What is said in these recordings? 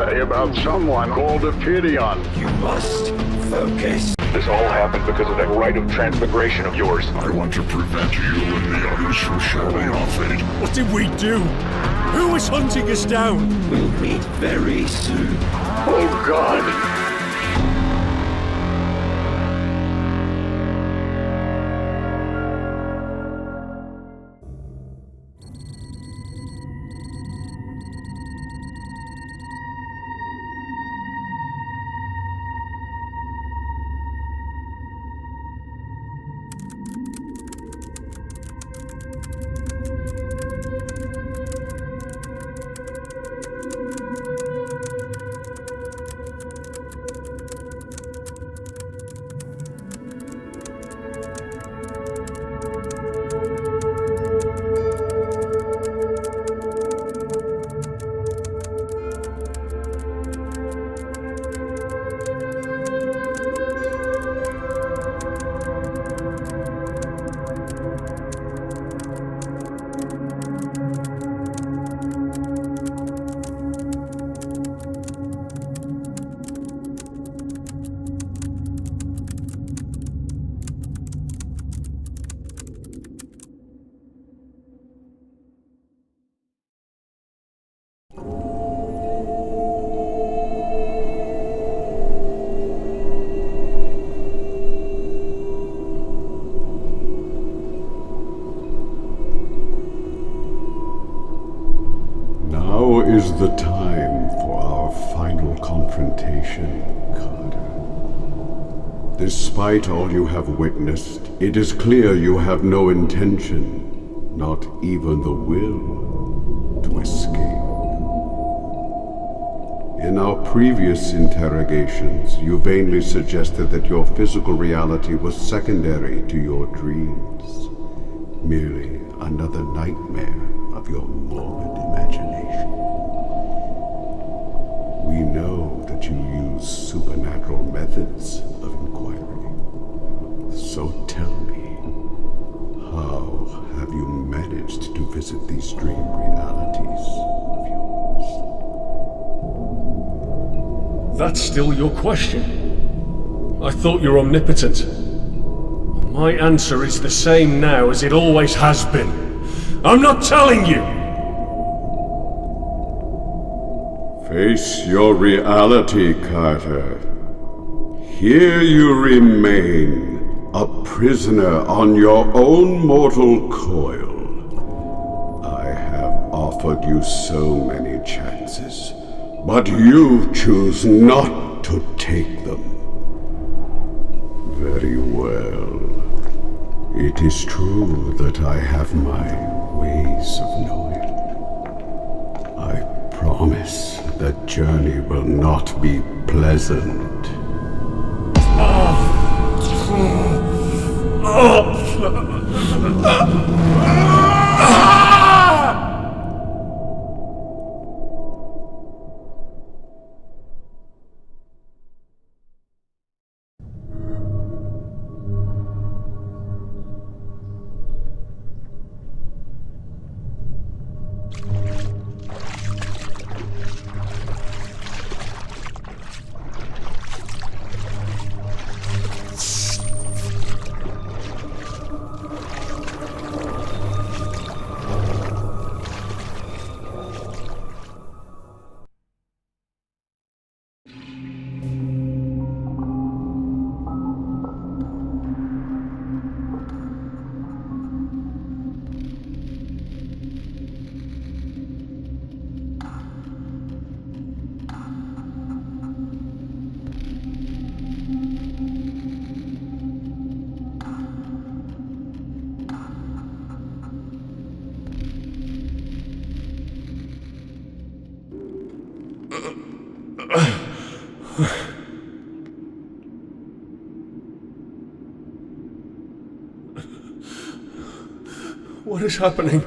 say about someone called Ophidian. You must focus. This all happened because of that rite of transmigration of yours. I want to prevent you and the others from sharing our fate. What did we do? Who is hunting us down? We'll meet very soon. Oh, God. Now is the time for our final confrontation, Carter. Despite all you have witnessed, it is clear you have no intention, not even the will, to escape. In our previous interrogations, you vainly suggested that your physical reality was secondary to your dreams, merely another nightmare of your morbid imagination. We know that you use supernatural methods of inquiry. So tell me, how have you managed to visit these dream realities of yours? That's still your question? I thought you were omnipotent. My answer is the same now as it always has been. I'm not telling you! Face your reality, Carter. Here you remain, a prisoner on your own mortal coil. I have offered you so many chances, but you choose not to take them. Very well. It is true that I have my ways of knowing. I promise that journey will not be pleasant. What is happening?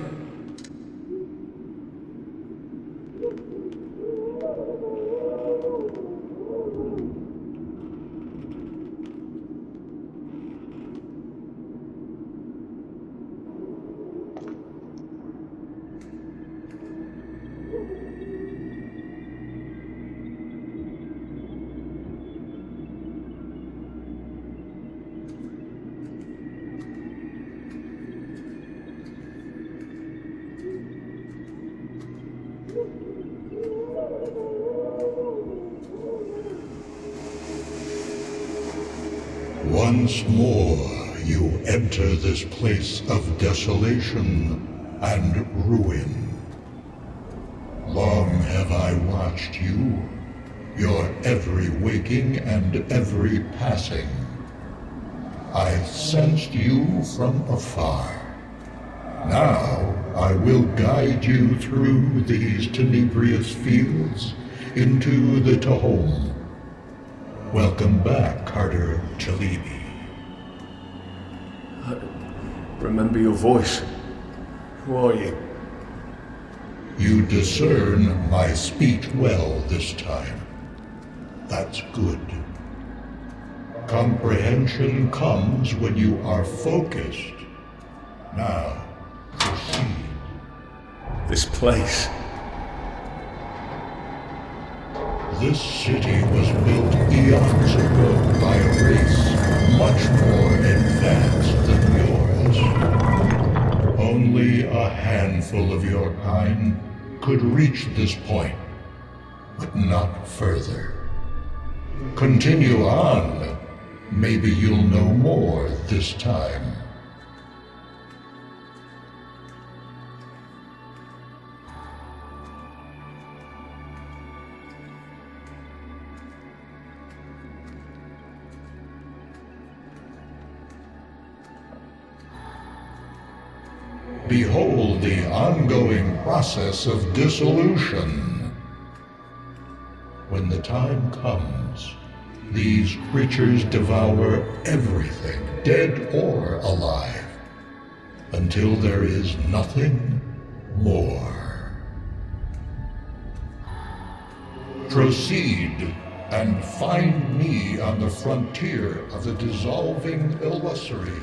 Once more you enter this place of desolation and ruin. Long have I watched you, your every waking and every passing. I sensed you from afar. Now I will guide you through these tenebrious fields into the Tahom. Welcome back, Carter Chalibi. I remember your voice. Who are you? You discern my speech well this time. That's good. Comprehension comes when you are focused. Now, proceed. This place. This city was built eons ago by a race much more advanced than yours. Only a handful of your kind could reach this point, but not further. Continue on. Maybe you'll know more this time. Behold the ongoing process of dissolution. When the time comes, these creatures devour everything, dead or alive, until there is nothing more. Proceed and find me on the frontier of the dissolving illusory.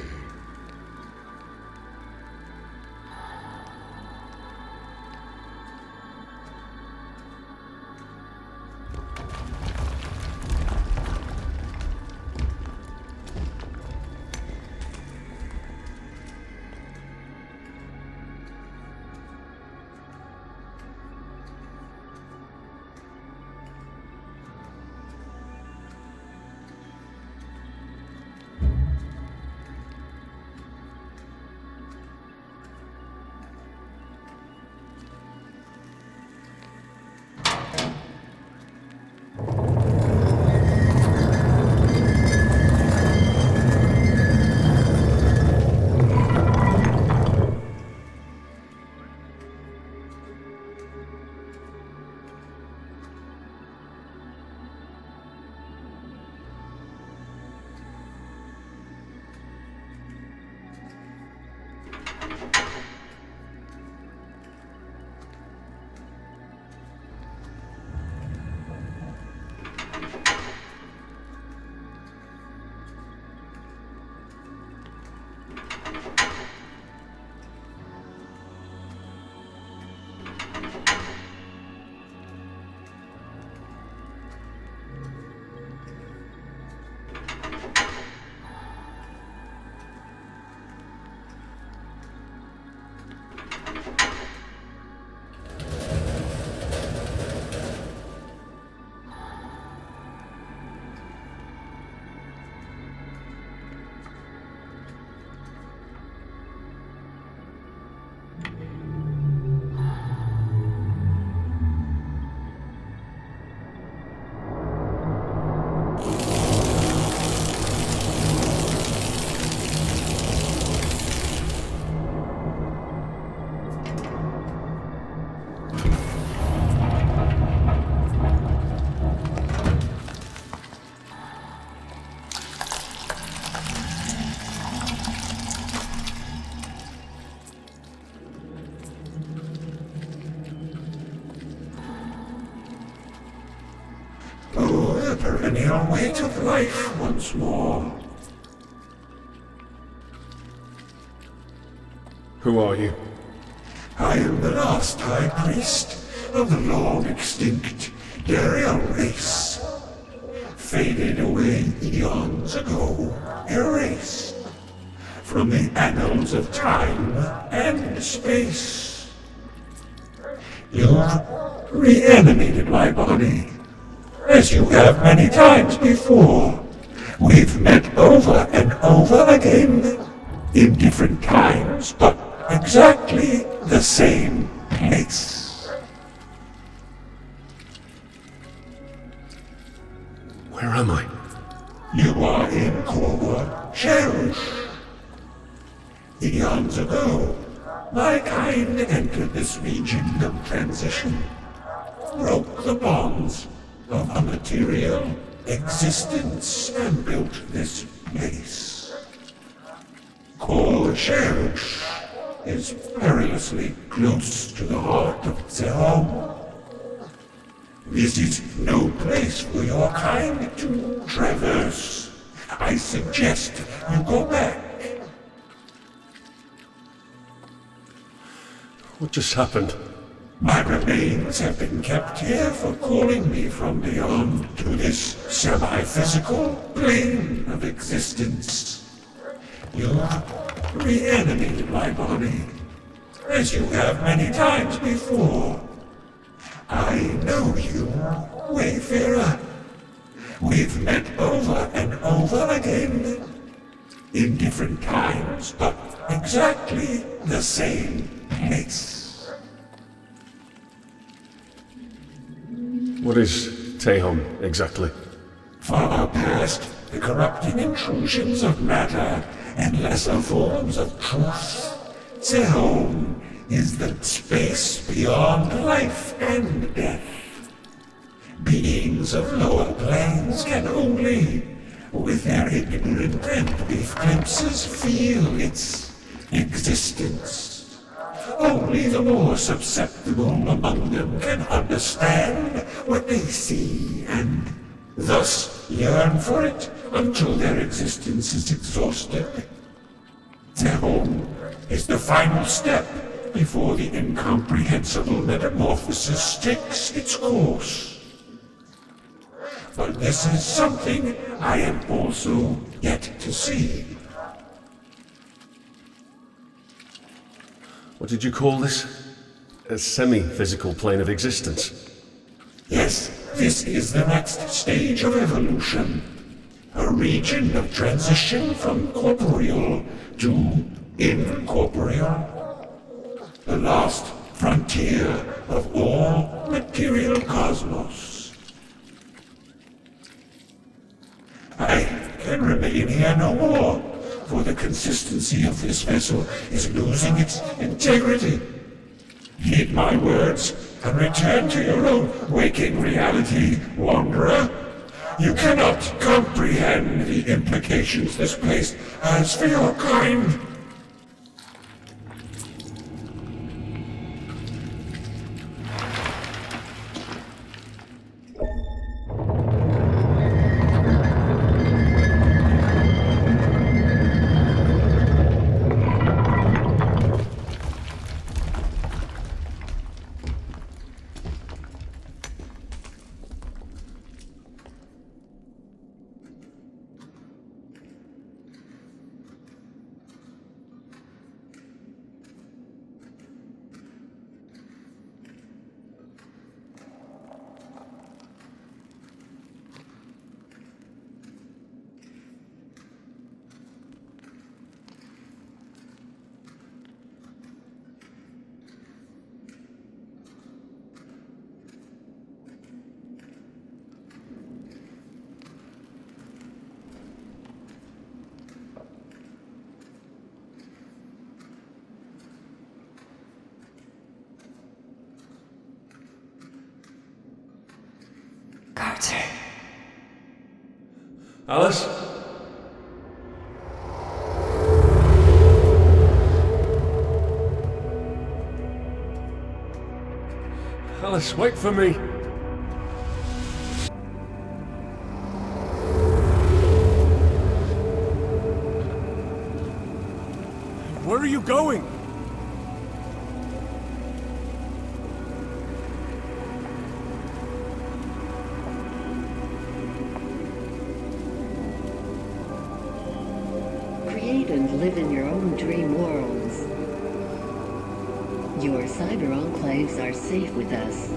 The perennial weight of life once more. Who are you? I am the last high priest of the long extinct Darian race. Faded away eons ago, erased from the annals of time and space. You've reanimated my body, as you have many times before, We've met over and over again, in different times, but exactly the same place. Where am I? You are in Cherush. Eons ago, my kind entered this region of transition, broke the bonds of a material existence, and built this place. Cherush is perilously close to the heart of Zehom. This is no place for your kind to traverse. I suggest you go back. What just happened? My remains have been kept here for calling me from beyond to this semi-physical plane of existence. You reanimated my body, as you have many times before. I know you, Wayfarer. We've met over and over again, in different times, but exactly the same place. What is Tehom exactly? Far past the corrupting intrusions of matter and lesser forms of truth, Tehom is the space beyond life and death. Beings of lower planes can only, with their ignorant and brief glimpses, feel its existence. Only the more susceptible among them can understand what they see and thus yearn for it until their existence is exhausted. Their home is the final step before the incomprehensible metamorphosis takes its course. But this is something I am also yet to see. What did you call this? A semi-physical plane of existence? Yes, this is the next stage of evolution. A region of transition from corporeal to incorporeal. The last frontier of all material cosmos. I can remain here no more, for the consistency of this vessel is losing its integrity. Heed my words and return to your own waking reality, wanderer. You cannot comprehend the implications this place has for your kind. Carter. Alice? Alice, wait for me. Where are you going? Create and live in your own dream worlds. Your cyber enclaves are safe with us.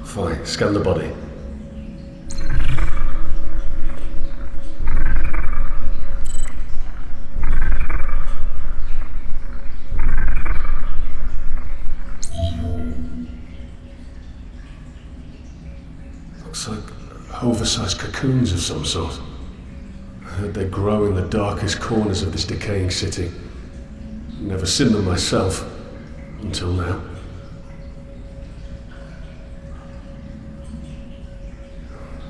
Fine, scan the body. Looks like oversized cocoons of some sort. I heard they grow in the darkest corners of this decaying city. Never seen them myself, until now.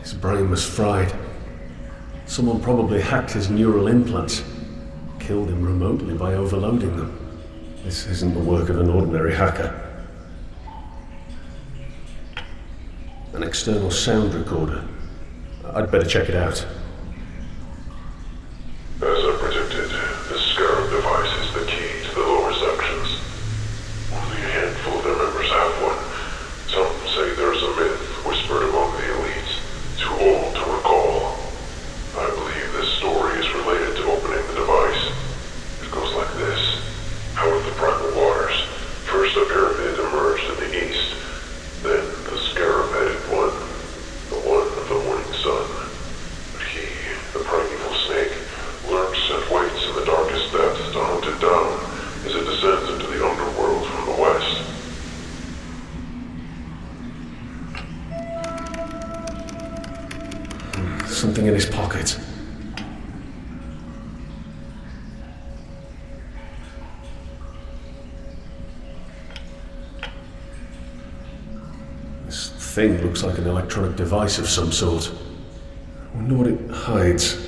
His brain was fried. Someone probably hacked his neural implants, killed him remotely by overloading them. This isn't the work of an ordinary hacker. An external sound recorder. I'd better check it out. As I predicted, this scarab device is the key to the lower sections. Only a handful of their members have one. Some say there's a myth whispered among the elites, too old to recall. I believe this story is related to opening the device. It goes like this. Out of the primal waters, first a pyramid emerged in the east, then the scarab-headed one, the one of the morning sun. But he, the primeval snake, lurks and waits in the darkest depths to hunt it down as it descends into the underworld from the west. Something in his pocket. This thing looks like an electronic device of some sort. I wonder what it hides.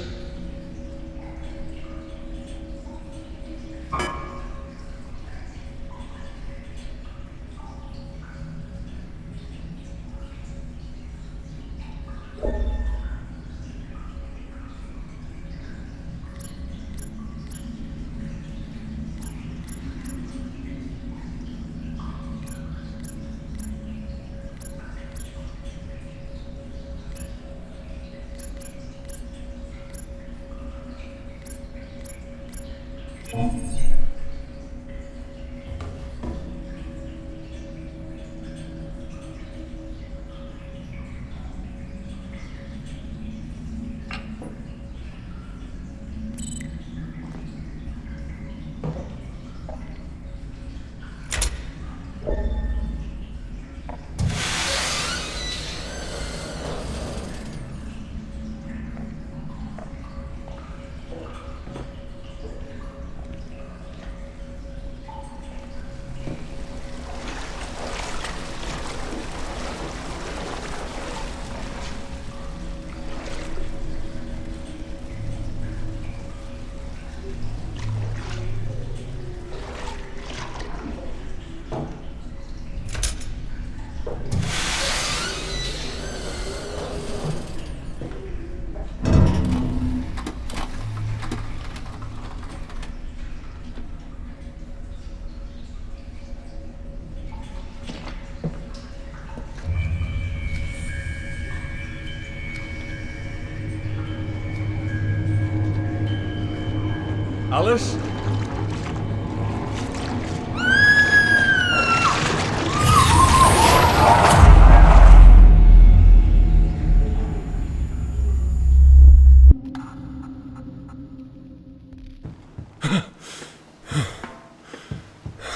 Alice?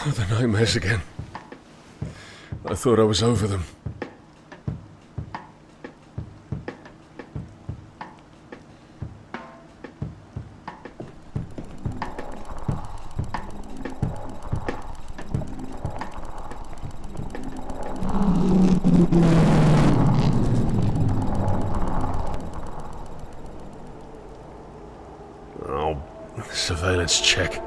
Oh, the nightmares again. I thought I was over them. Oh, surveillance check.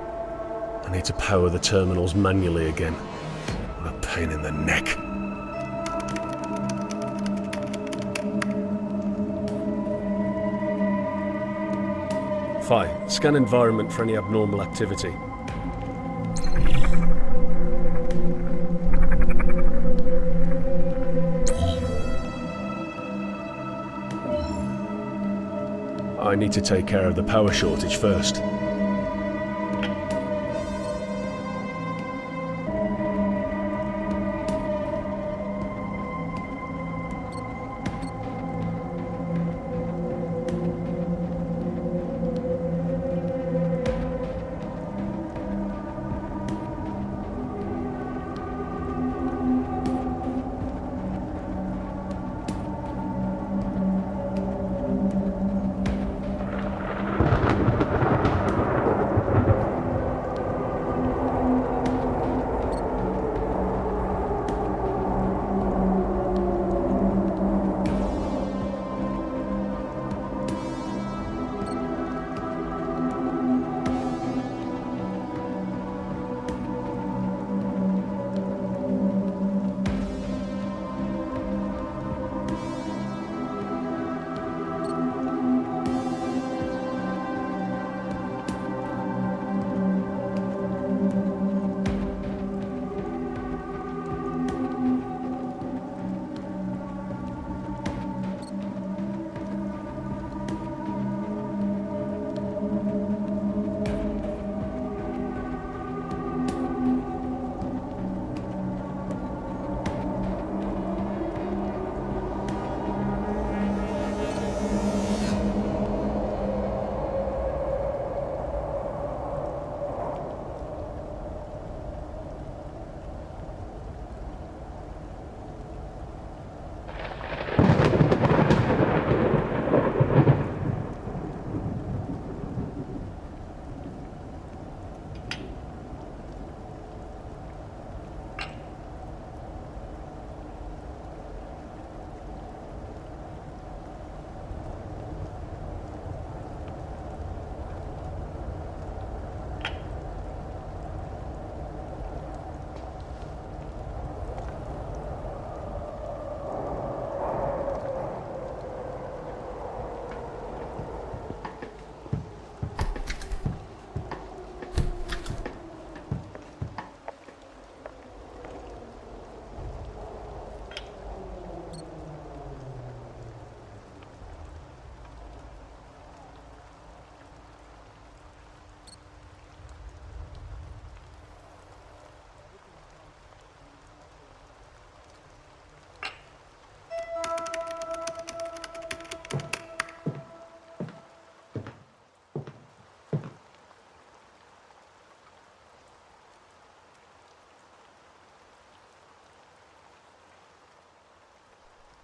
I need to power the terminals manually again. What a pain in the neck. Fine. Scan environment for any abnormal activity. I need to take care of the power shortage first.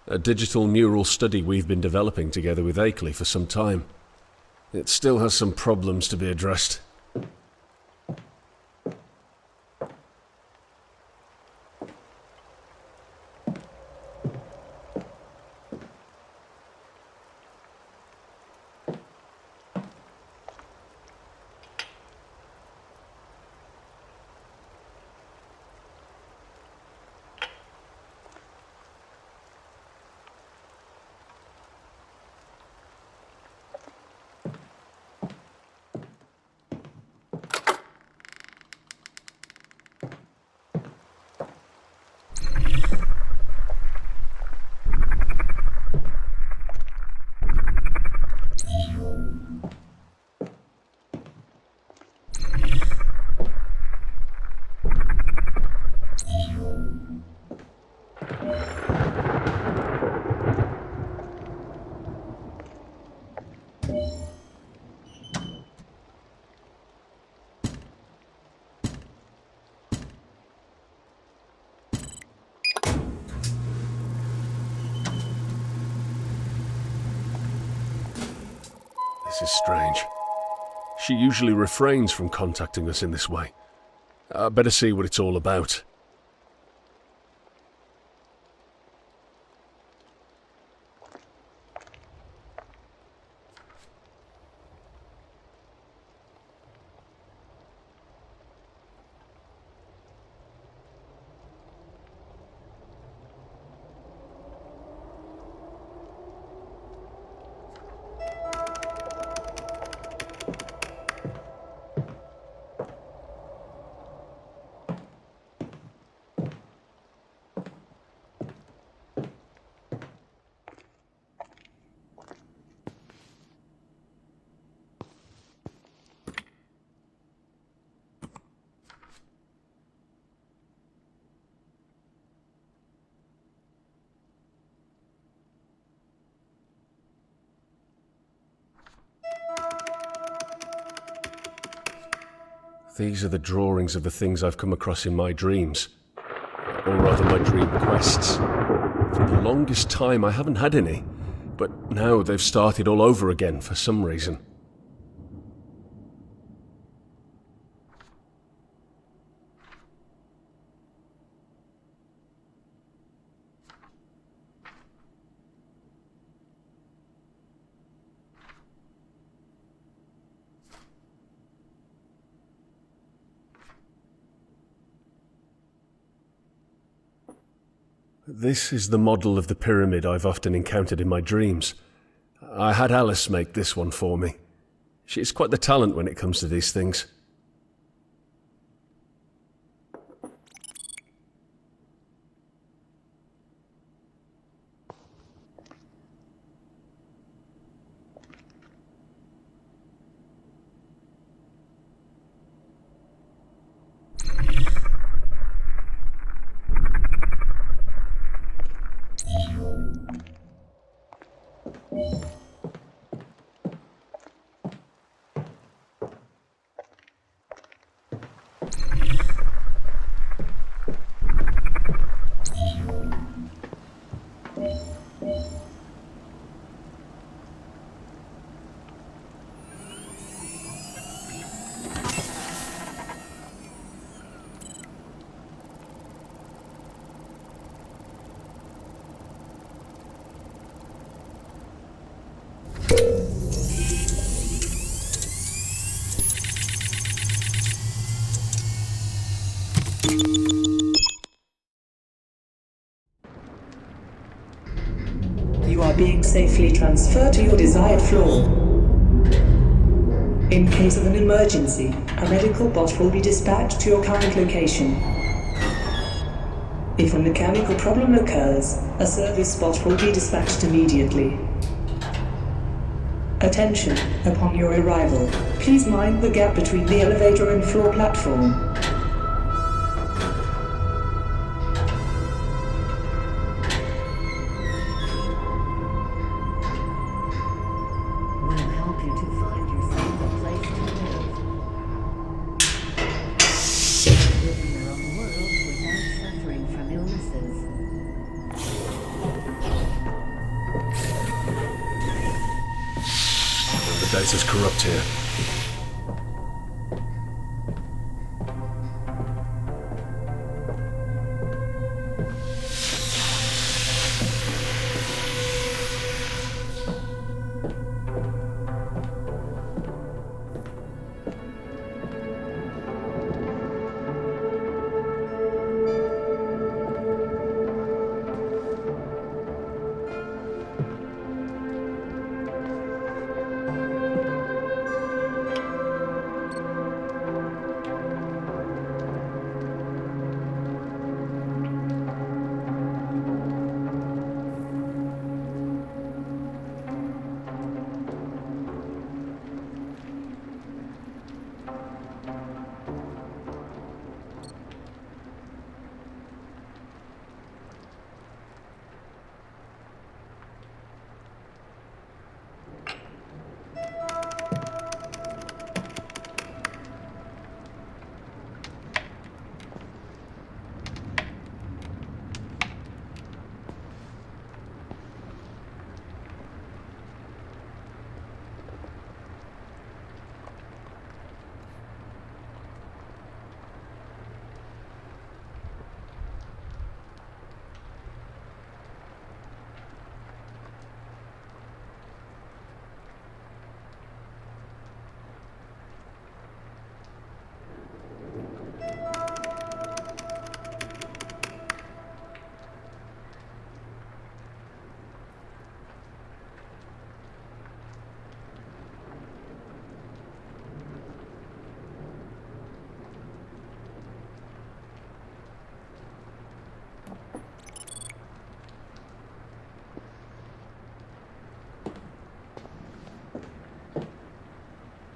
A digital neural study we've been developing together with Akeley for some time. It still has some problems to be addressed. This is strange. She usually refrains from contacting us in this way. I better see what it's all about. These are the drawings of the things I've come across in my dreams. Or rather, my dream quests. For the longest time, I haven't had any. But now they've started all over again for some reason. This is the model of the pyramid I've often encountered in my dreams. I had Alice make this one for me. She's quite the talent when it comes to these things. You are being safely transferred to your desired floor. In case of an emergency, a medical bot will be dispatched to your current location. If a mechanical problem occurs, a service bot will be dispatched immediately. Attention, upon your arrival, please mind the gap between the elevator and floor platform. data's corrupt here.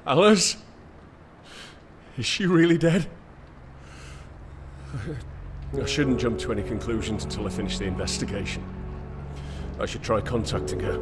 Alice? Is she really dead? I shouldn't jump to any conclusions until I finish the investigation. I should try contacting her.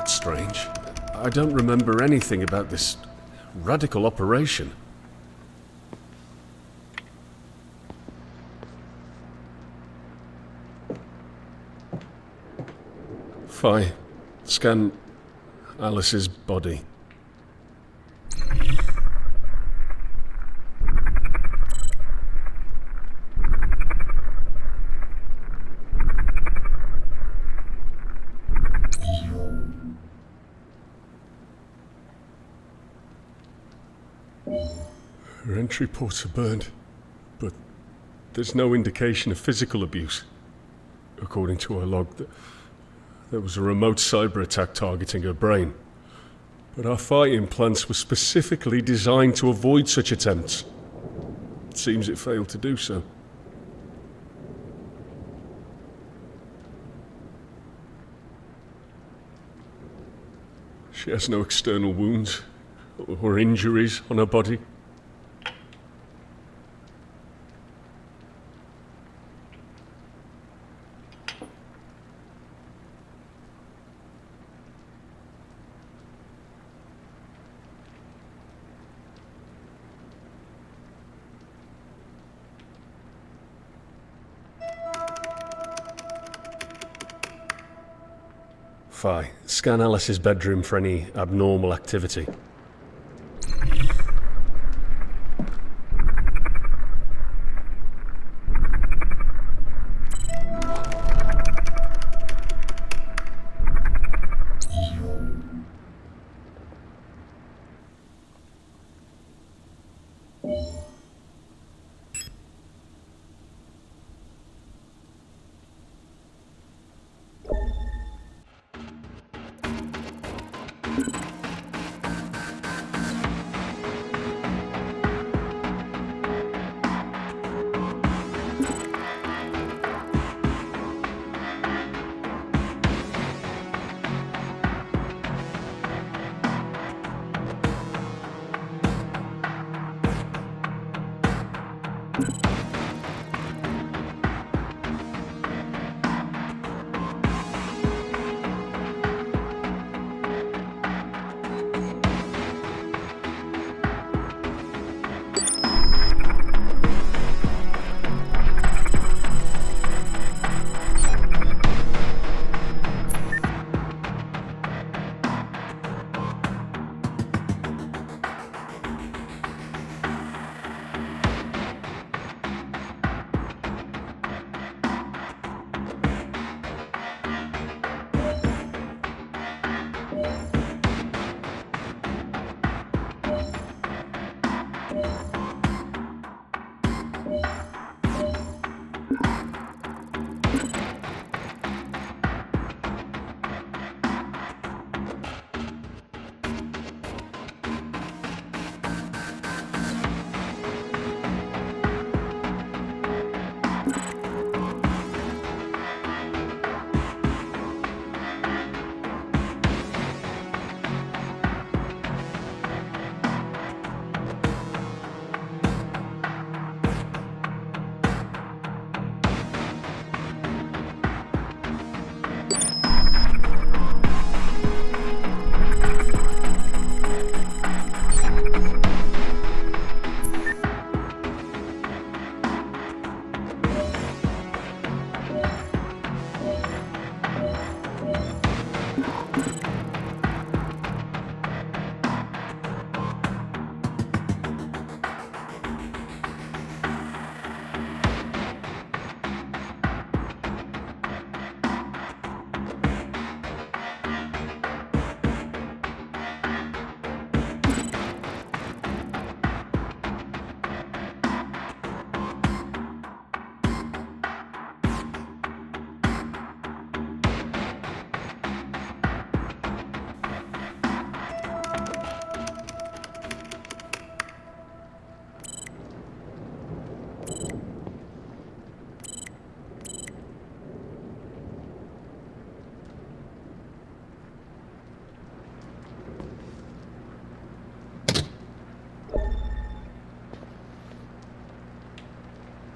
Strange. I don't remember anything about this radical operation. Fine. Scan Alice's body. Her entry ports are burned, but there's no indication of physical abuse. According to her log, there was a remote cyber attack targeting her brain. But our fighting implants were specifically designed to avoid such attempts. It seems it failed to do so. She has no external wounds or injuries on her body. Fine. Scan Alice's bedroom for any abnormal activity.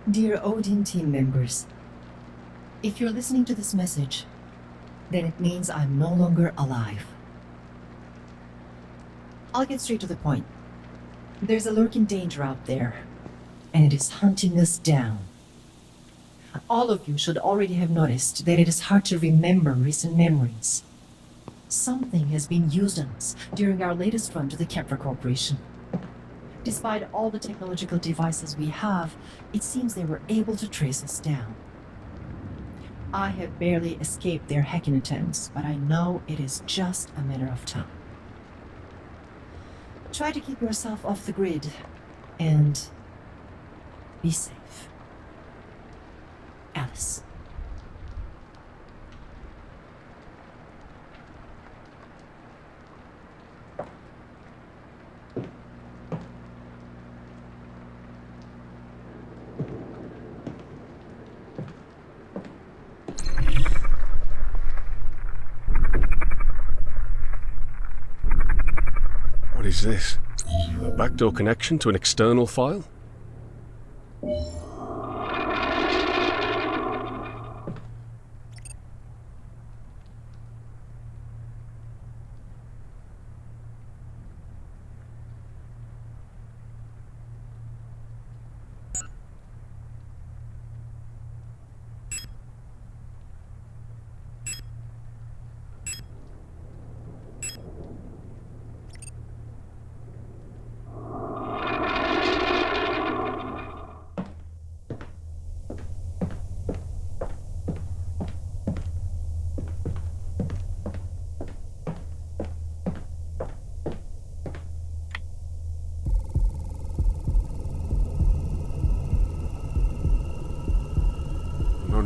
Dear Odin team members, if you're listening to this message, then it means I'm no longer alive. I'll get straight to the point. There's a lurking danger out there, and it is hunting us down. All of you should already have noticed that it is hard to remember recent memories. Something has been used on us during our latest run to the Kepler Corporation. Despite all the technological devices we have, it seems they were able to trace us down. I have barely escaped their hacking attempts, but I know it is just a matter of time. Try to keep yourself off the grid and be safe. Alice. What is this? A backdoor connection to an external file?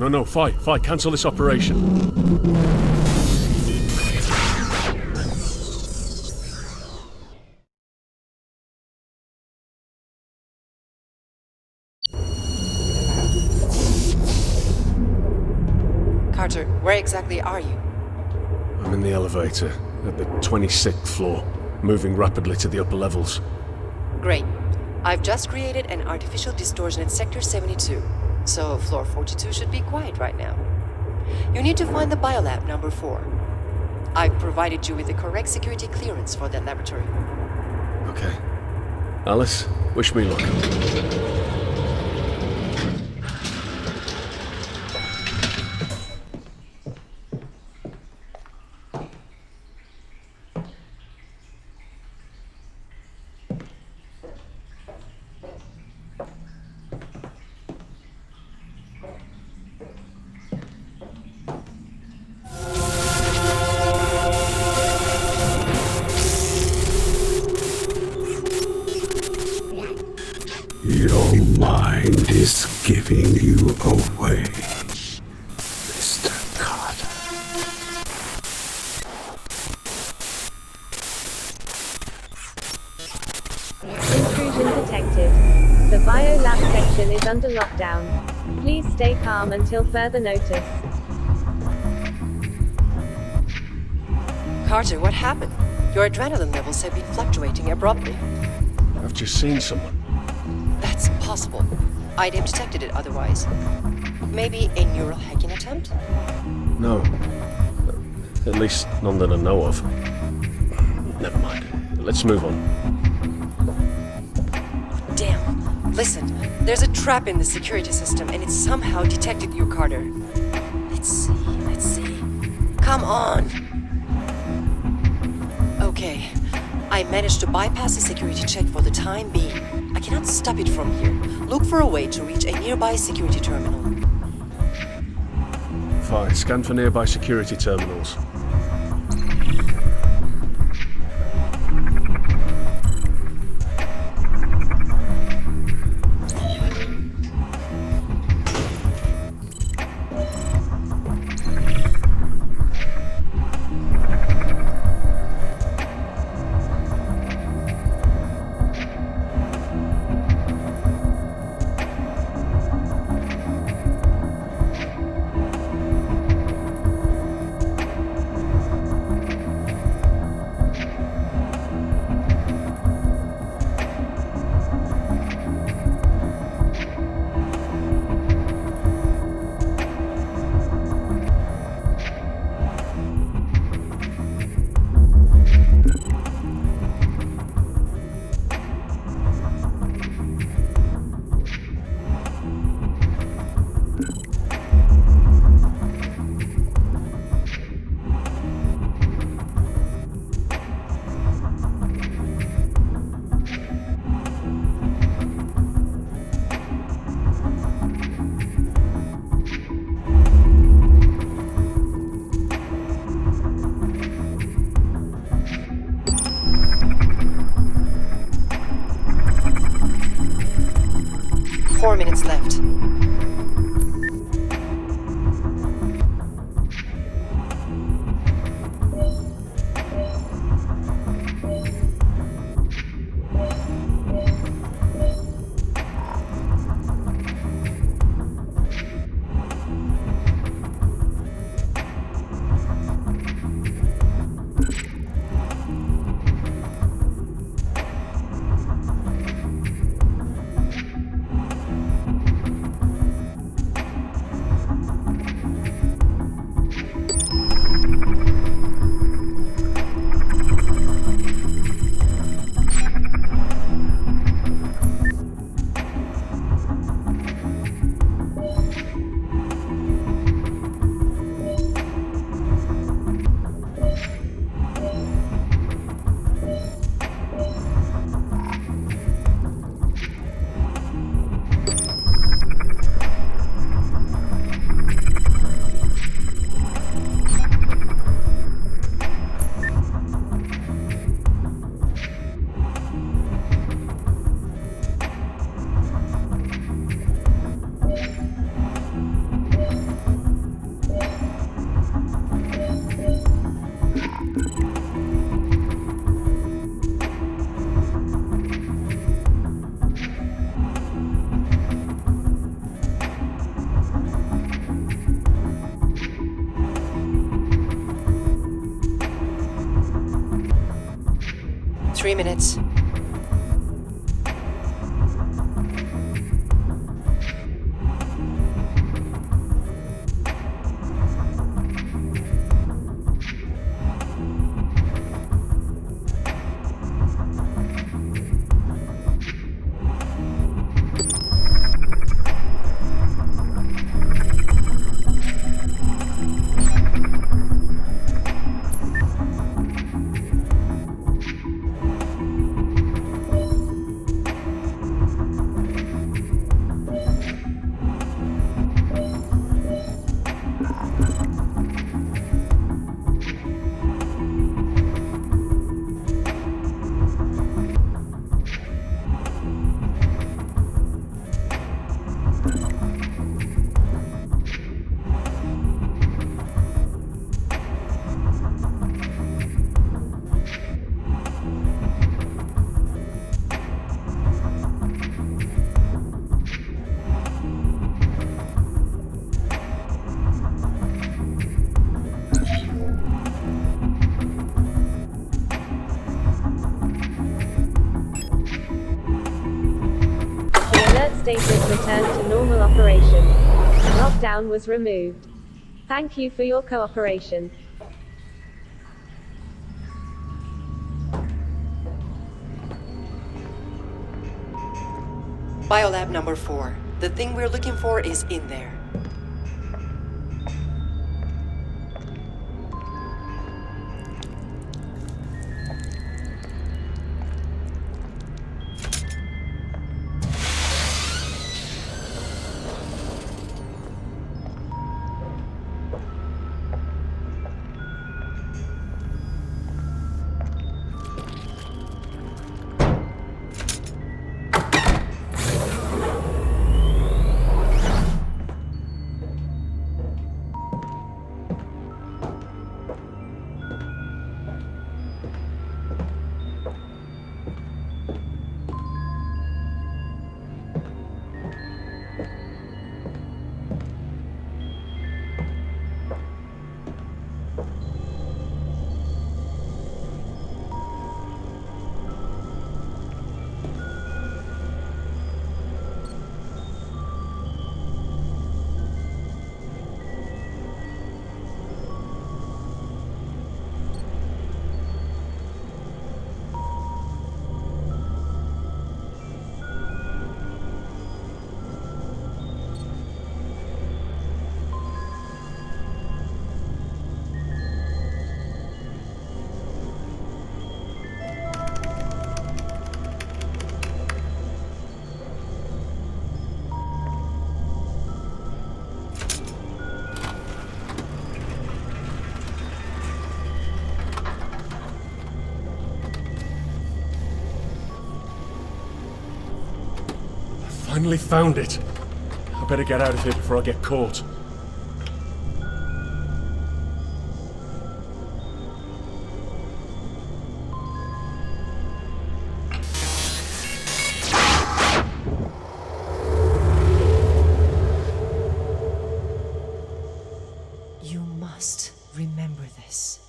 No, Fi, cancel this operation. Carter, where exactly are you? I'm in the elevator, at the 26th floor, moving rapidly to the upper levels. Great. I've just created an artificial distortion in Sector 72, so Floor 42 should be quiet right now. You need to find the biolab number 4. I've provided you with the correct security clearance for that laboratory. Okay. Alice, wish me luck. Your mind is giving you away, Mr. Carter. Intrusion detected. The biolab section is under lockdown. Please stay calm until further notice. Carter, what happened? Your adrenaline levels have been fluctuating abruptly. I've just seen someone. That's possible. I'd have detected it otherwise. Maybe a neural hacking attempt? No. At least none that I know of. Never mind. Let's move on. Damn. Listen, there's a trap in the security system and it somehow detected you, Carter. Let's see. Come on! Okay. I managed to bypass the security check for the time being. I cannot stop it from here. Look for a way to reach a nearby security terminal. Fine. Scan for nearby security terminals. Minutes left. lockdown was removed. Thank you for your cooperation. Biolab number 4. The thing we're looking for is in there. Finally found it. I better get out of here before I get caught. You must remember this.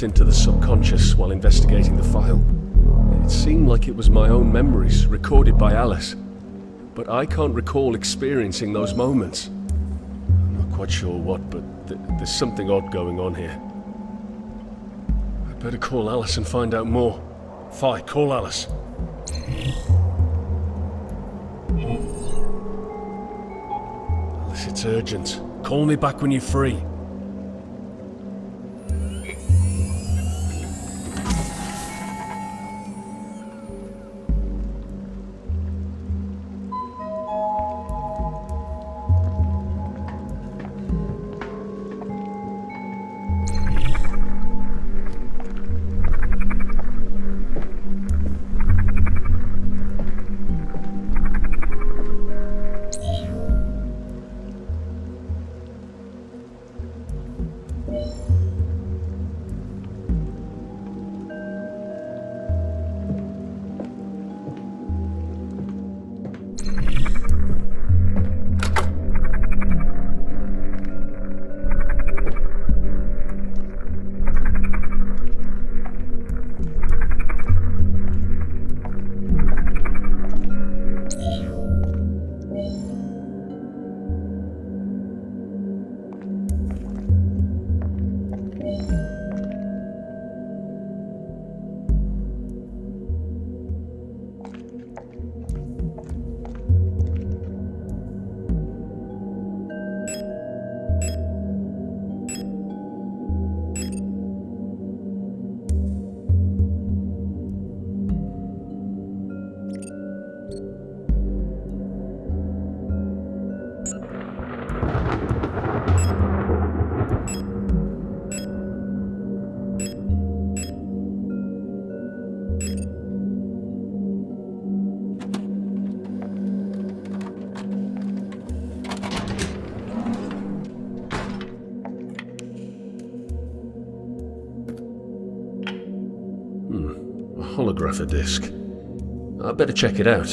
Into the subconscious while investigating the file. It seemed like it was my own memories, recorded by Alice. But I can't recall experiencing those moments. I'm not quite sure what, but there's something odd going on here. I better call Alice and find out more. Fi, call Alice. Alice, it's urgent. Call me back when you're free. Holographer disc. I better check it out.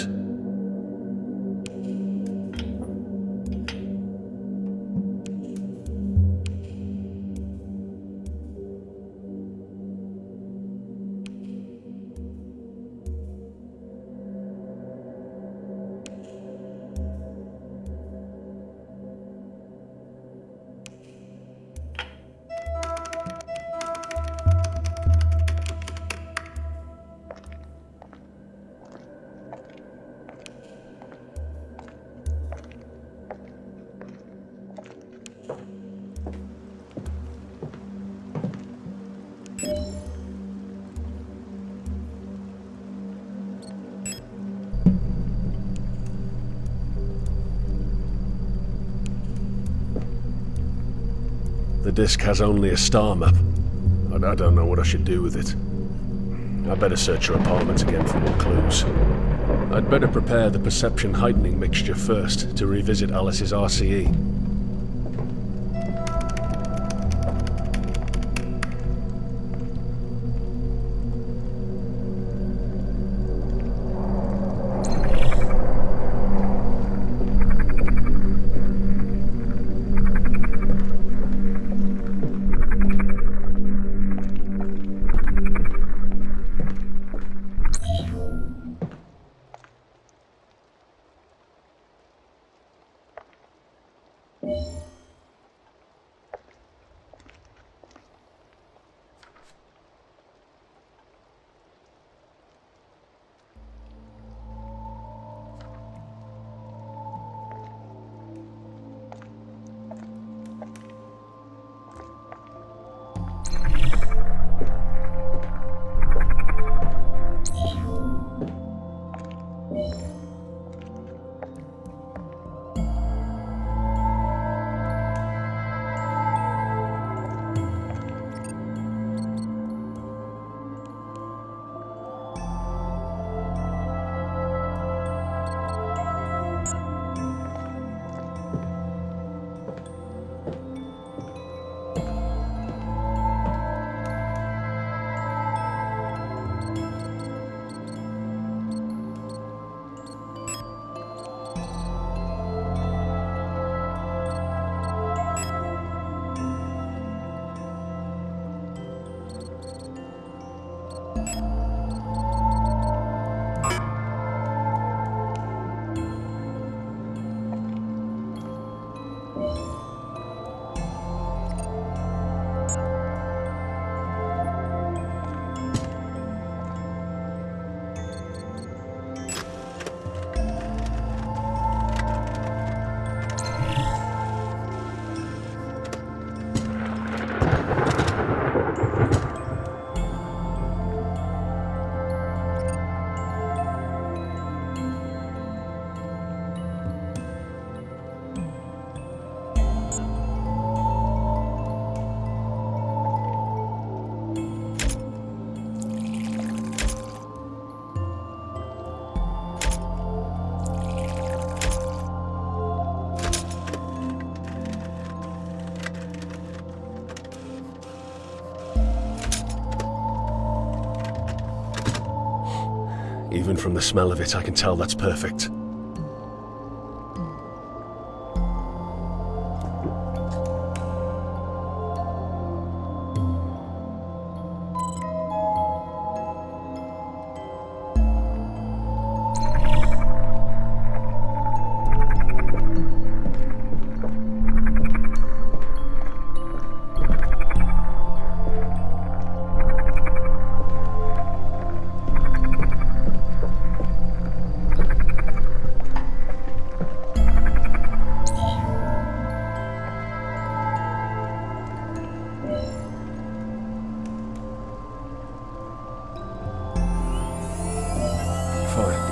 The disk has only a star map. I don't know what I should do with it. I better search her apartment again for more clues. I'd better prepare the perception heightening mixture first to revisit Alice's RCE. Even from the smell of it, I can tell that's perfect.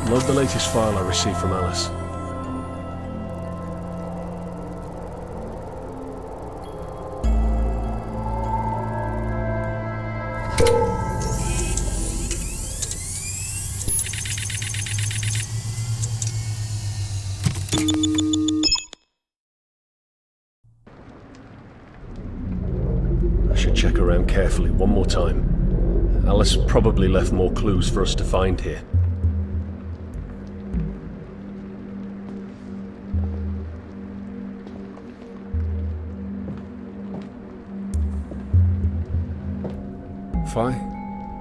Load the latest file I received from Alice. I should check around carefully one more time. Alice probably left more clues for us to find here.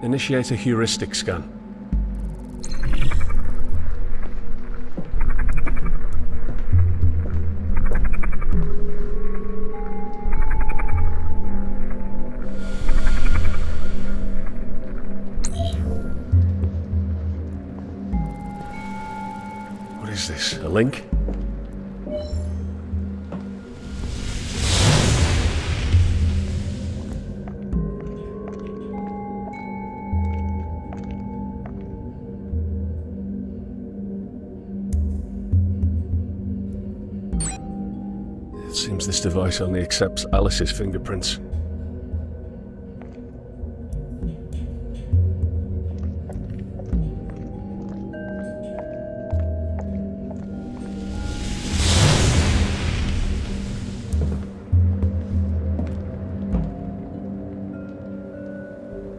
Initiate a heuristic scan. What is this? A link? Seems this device only accepts Alice's fingerprints.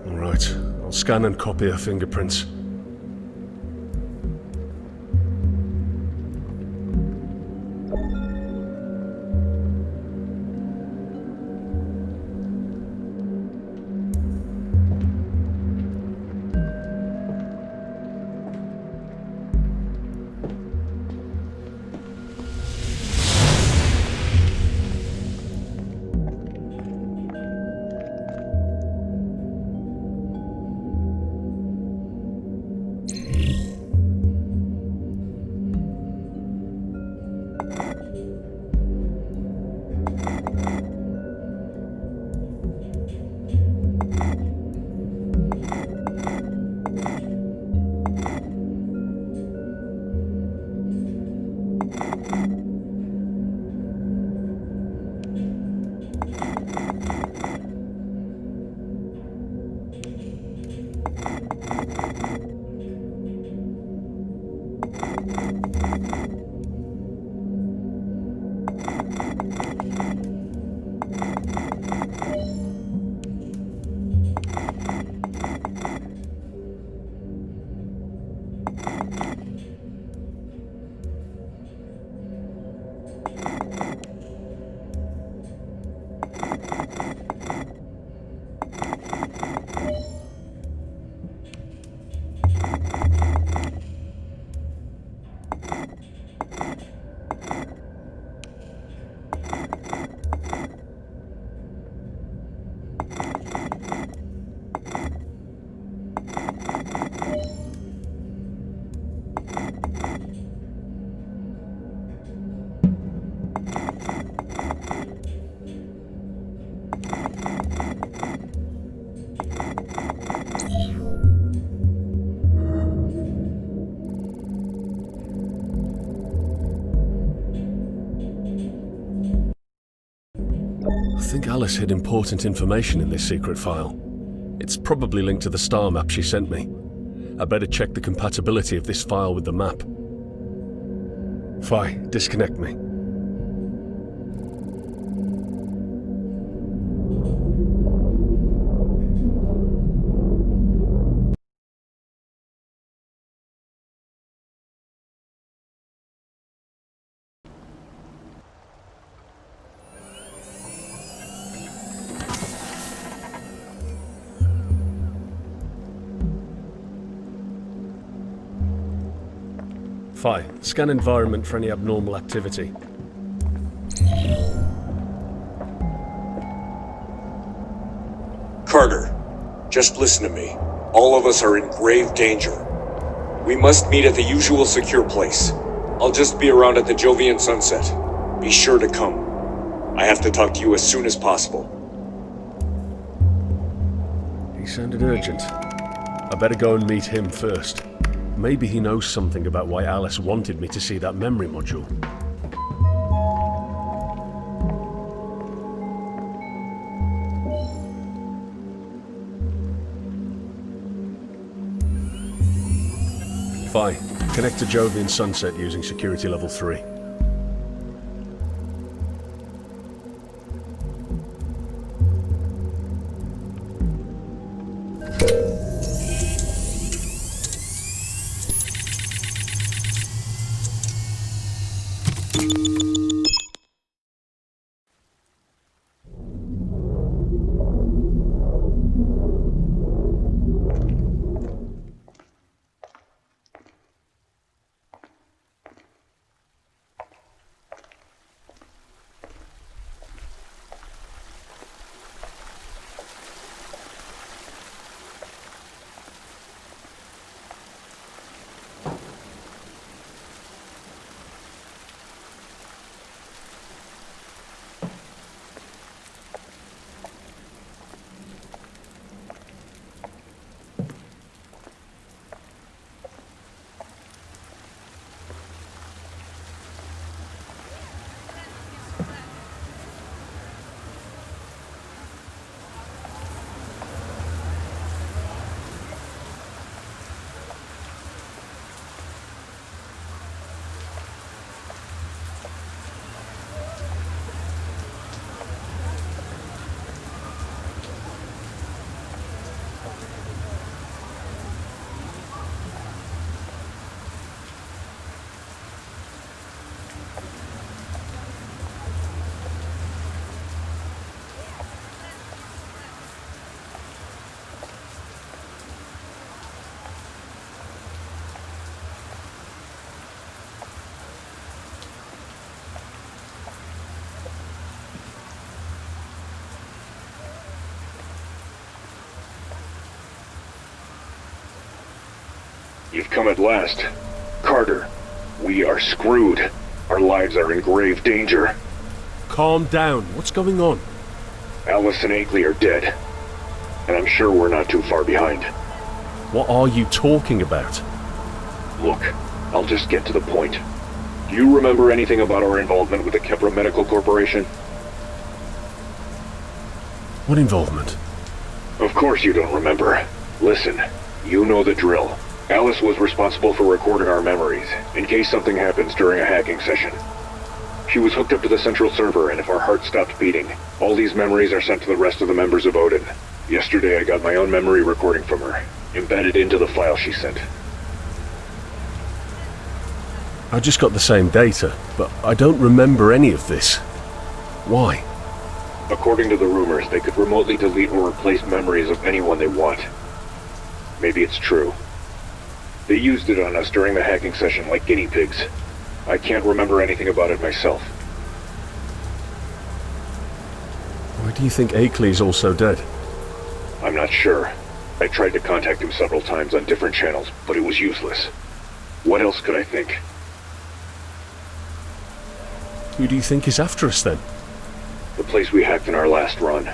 Alright, I'll scan and copy her fingerprints. I think Alice hid important information in this secret file. It's probably linked to the star map she sent me. I better check the compatibility of this file with the map. Fi, disconnect me. Fi, scan environment for any abnormal activity. Carter, just listen to me. All of us are in grave danger. We must meet at the usual secure place. I'll just be around at the Jovian sunset. Be sure to come. I have to talk to you as soon as possible. He sounded urgent. I better go and meet him first. Maybe he knows something about why Alice wanted me to see that memory module. Fi, connect to Jovian Sunset using security level 3. You've come at last. Carter, we are screwed. Our lives are in grave danger. Calm down. What's going on? Alice and Akeley are dead. And I'm sure we're not too far behind. What are you talking about? Look, I'll just get to the point. Do you remember anything about our involvement with the Kepra Medical Corporation? What involvement? Of course you don't remember. Listen, you know the drill. Alice was responsible for recording our memories, in case something happens during a hacking session. She was hooked up to the central server, and if our heart stopped beating, all these memories are sent to the rest of the members of Odin. Yesterday I got my own memory recording from her, embedded into the file she sent. I just got the same data, but I don't remember any of this. Why? According to the rumors, they could remotely delete or replace memories of anyone they want. Maybe it's true. They used it on us during the hacking session like guinea pigs. I can't remember anything about it myself. Why do you think Akeley's also dead? I'm not sure. I tried to contact him several times on different channels, but it was useless. What else could I think? Who do you think is after us then? The place we hacked in our last run.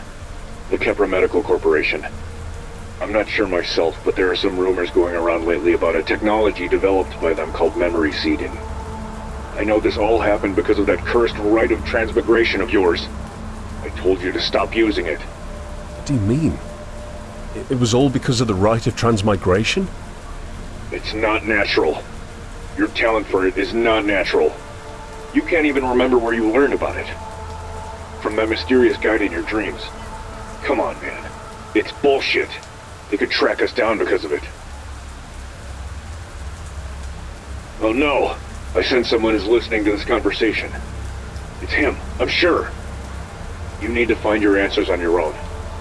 The Kepra Medical Corporation. I'm not sure myself, but there are some rumors going around lately about a technology developed by them called memory seeding. I know this all happened because of that cursed rite of transmigration of yours. I told you to stop using it. What do you mean? It was all because of the rite of transmigration? It's not natural. Your talent for it is not natural. You can't even remember where you learned about it. From that mysterious guide in your dreams. Come on, man. It's bullshit. They could track us down because of it. Oh no! I sense someone is listening to this conversation. It's him, I'm sure. You need to find your answers on your own.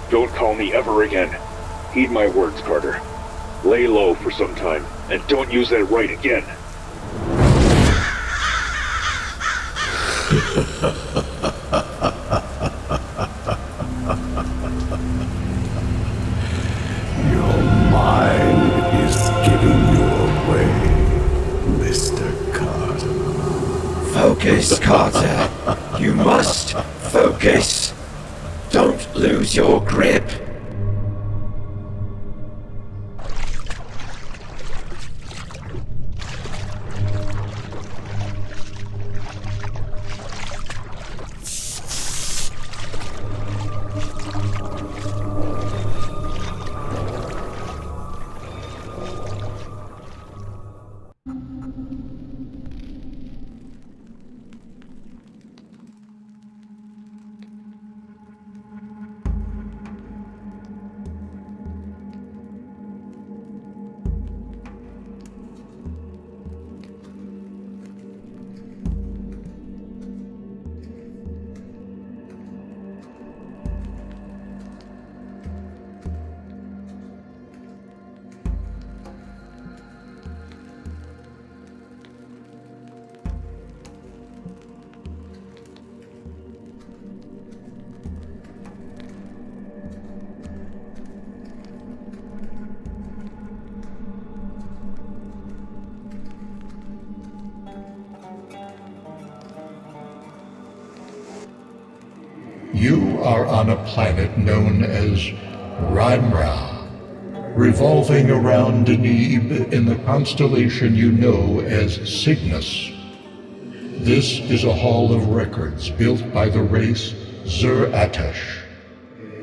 Don't call me ever again. Heed my words, Carter. Lay low for some time, and don't use that right again. Your mind is giving you away, Mr. Carter. Focus, Carter. You must focus. Don't lose your grip. You are on a planet known as Rymra, revolving around Deneb in the constellation you know as Cygnus. This is a hall of records built by the race Zur-Atash.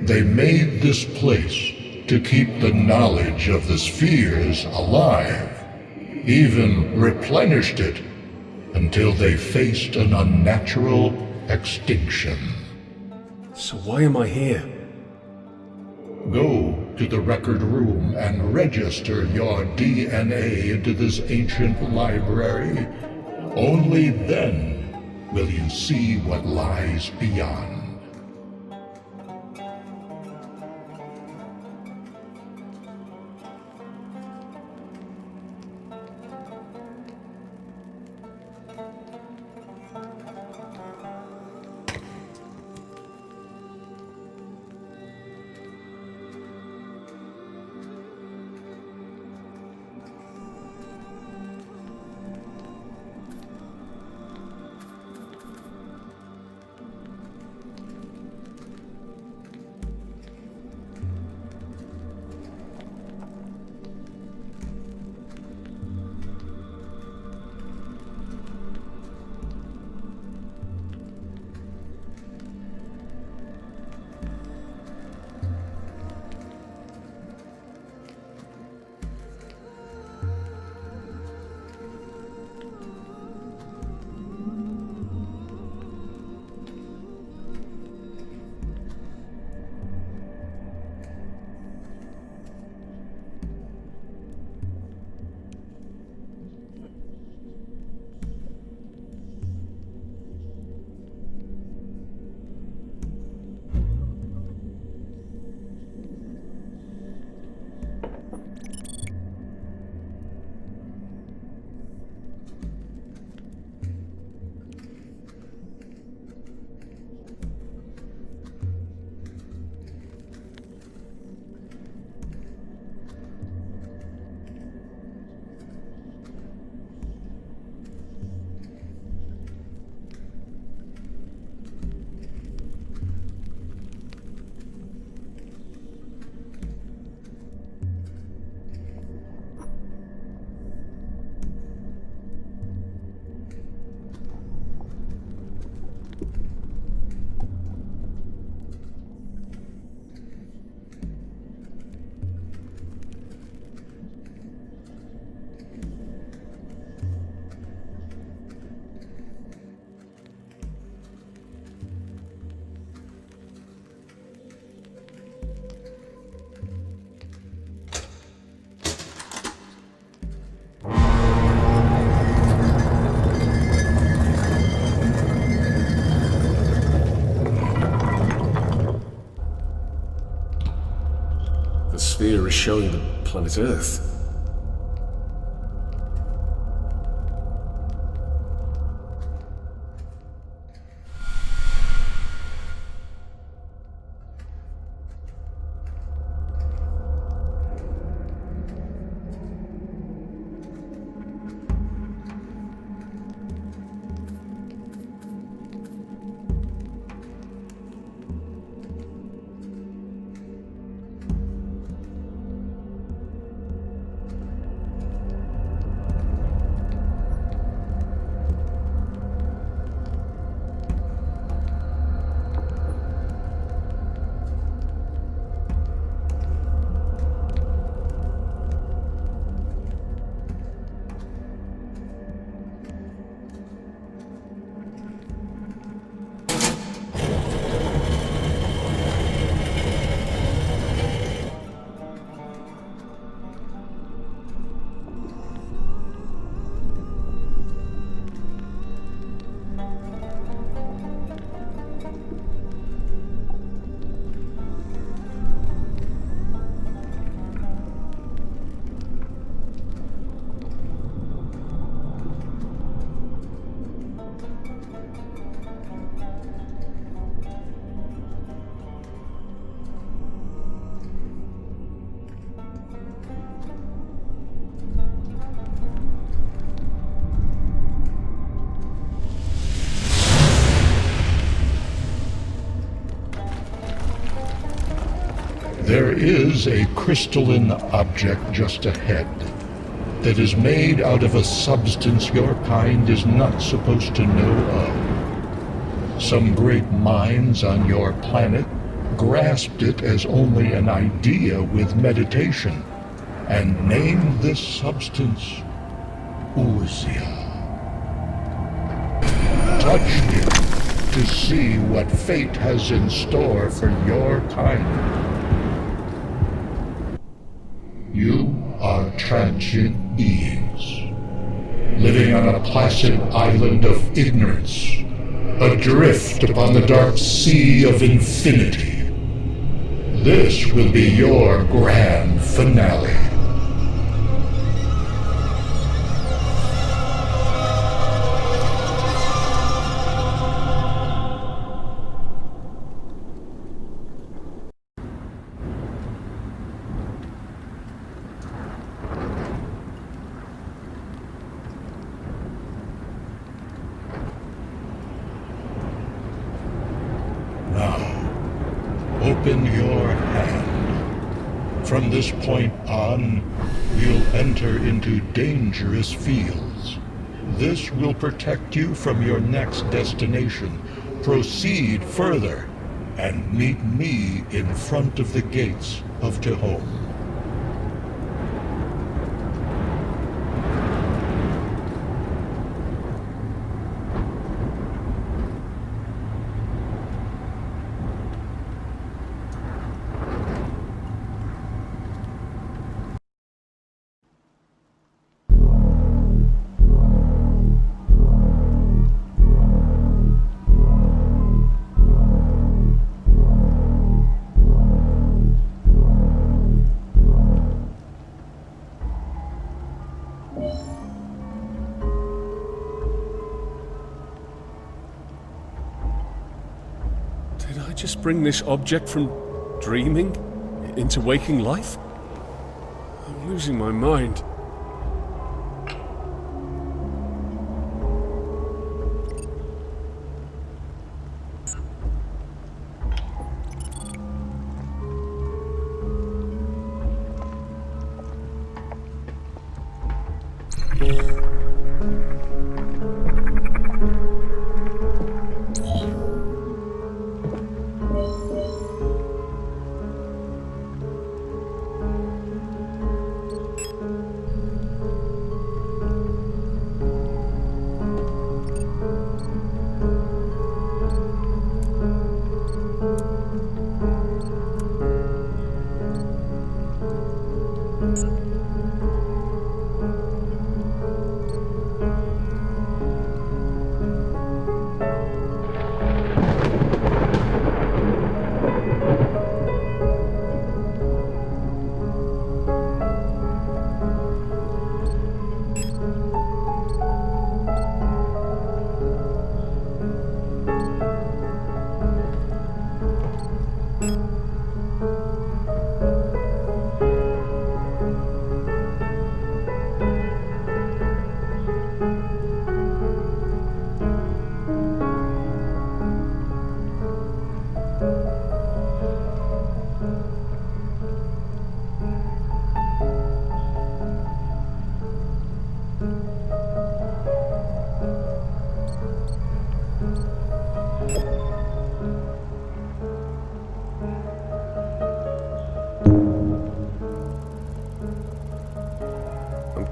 They made this place to keep the knowledge of the spheres alive, even replenished it until they faced an unnatural extinction. So why am I here? Go to the record room and register your DNA into this ancient library. Only then will you see what lies beyond. sphere is showing the planet Earth. There is a crystalline object just ahead that is made out of a substance your kind is not supposed to know of. Some great minds on your planet grasped it as only an idea with meditation and named this substance Usia. Touch it to see what fate has in store for your kind. You are transient beings, living on a placid island of ignorance, adrift upon the dark sea of infinity. This will be your grand finale. Open your hand. From this point on, you'll enter into dangerous fields. This will protect you from your next destination. Proceed further and meet me in front of the gates of Tehom. Did I just bring this object from dreaming into waking life? I'm losing my mind.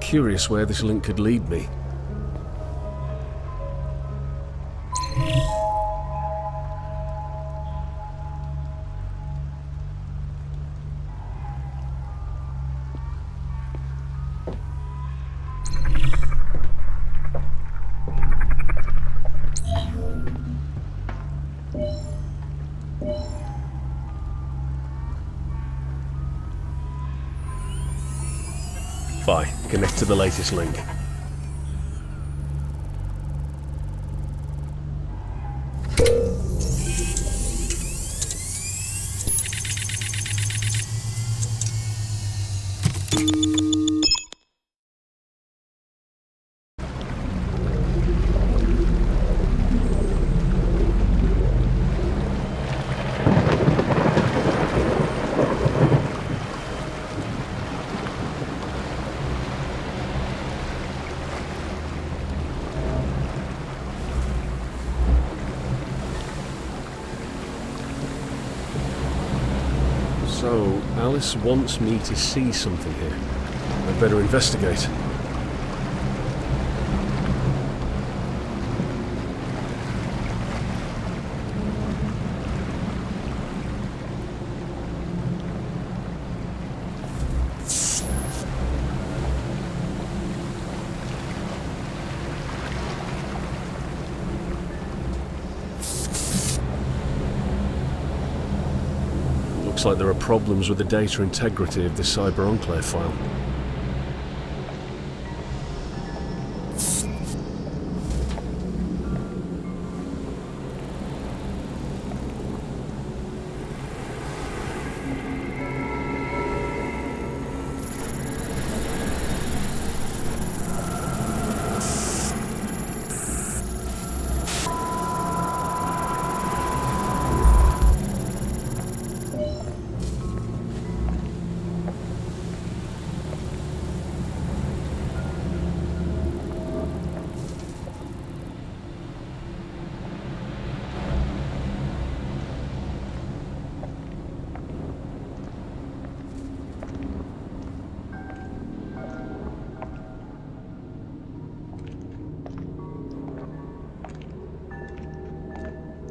curious where this link could lead me. Fine, connect to the latest link. So, Alice wants me to see something here. I'd better investigate. Looks like there are problems with the data integrity of the Cyber Enclave file.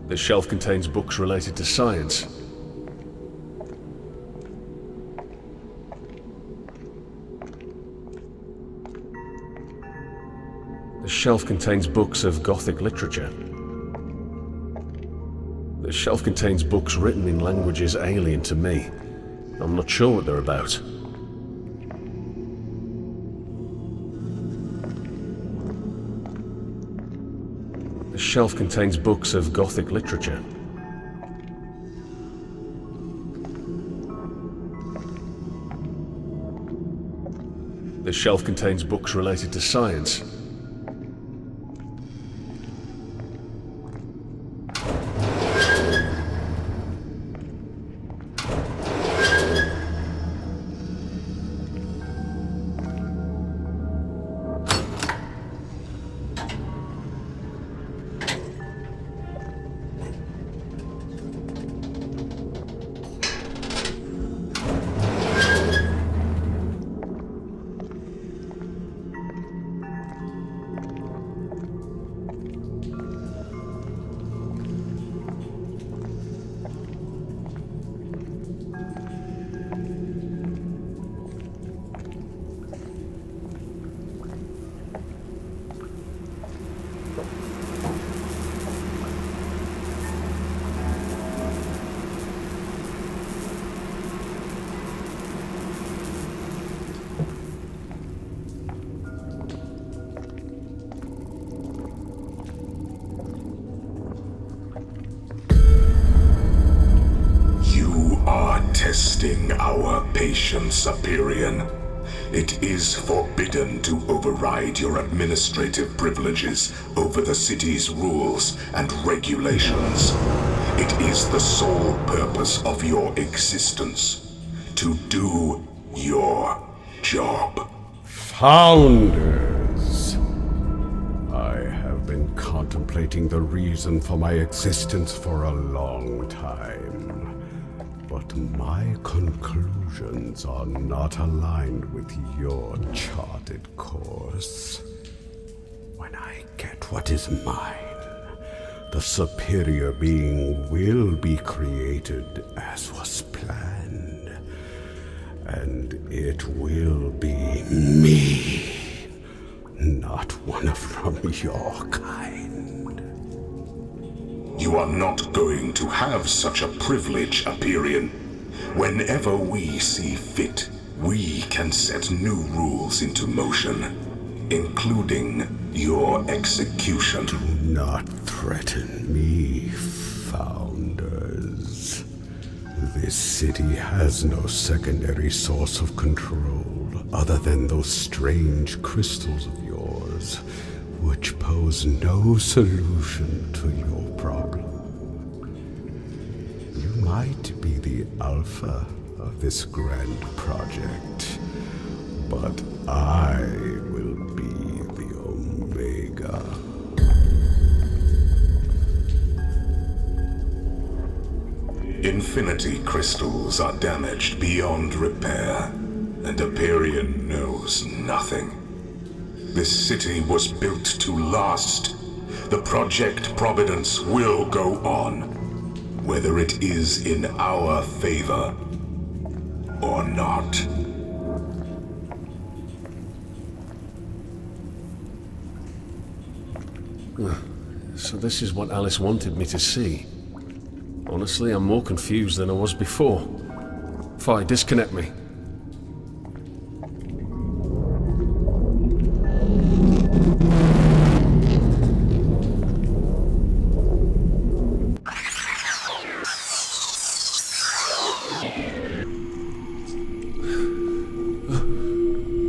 The shelf contains books related to science. The shelf contains books of Gothic literature. The shelf contains books written in languages alien to me. I'm not sure what they're about. The shelf contains books of Gothic literature. The shelf contains books related to science. Testing our patience, Superior. It is forbidden to override your administrative privileges over the city's rules and regulations. It is the sole purpose of your existence to do your job. Founders! I have been contemplating the reason for my existence for a long time. But my conclusions are not aligned with your charted course. When I get what is mine, the superior being will be created as was planned. And it will be me, not one from your kind. You are not going to have such a privilege, Hyperion. Whenever we see fit, we can set new rules into motion, including your execution. Do not threaten me, Founders. This city has no secondary source of control other than those strange crystals of yours, which pose no solution to your problem. You might be the alpha of this grand project, but I will be the omega. Infinity crystals are damaged beyond repair, and Hyperion knows nothing. This city was built to last. The Project Providence will go on, whether it is in our favor or not. So this is what Alice wanted me to see. Honestly, I'm more confused than I was before. Fi, disconnect me.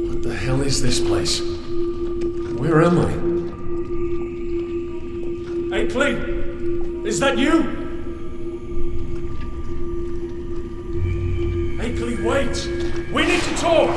What the hell is this place? Where am I? Hey, Clee! Is that you? Wait! We need to talk!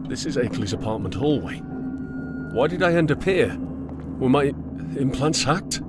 This is Akeley's apartment hallway. Why did I end up here? Were my implants hacked?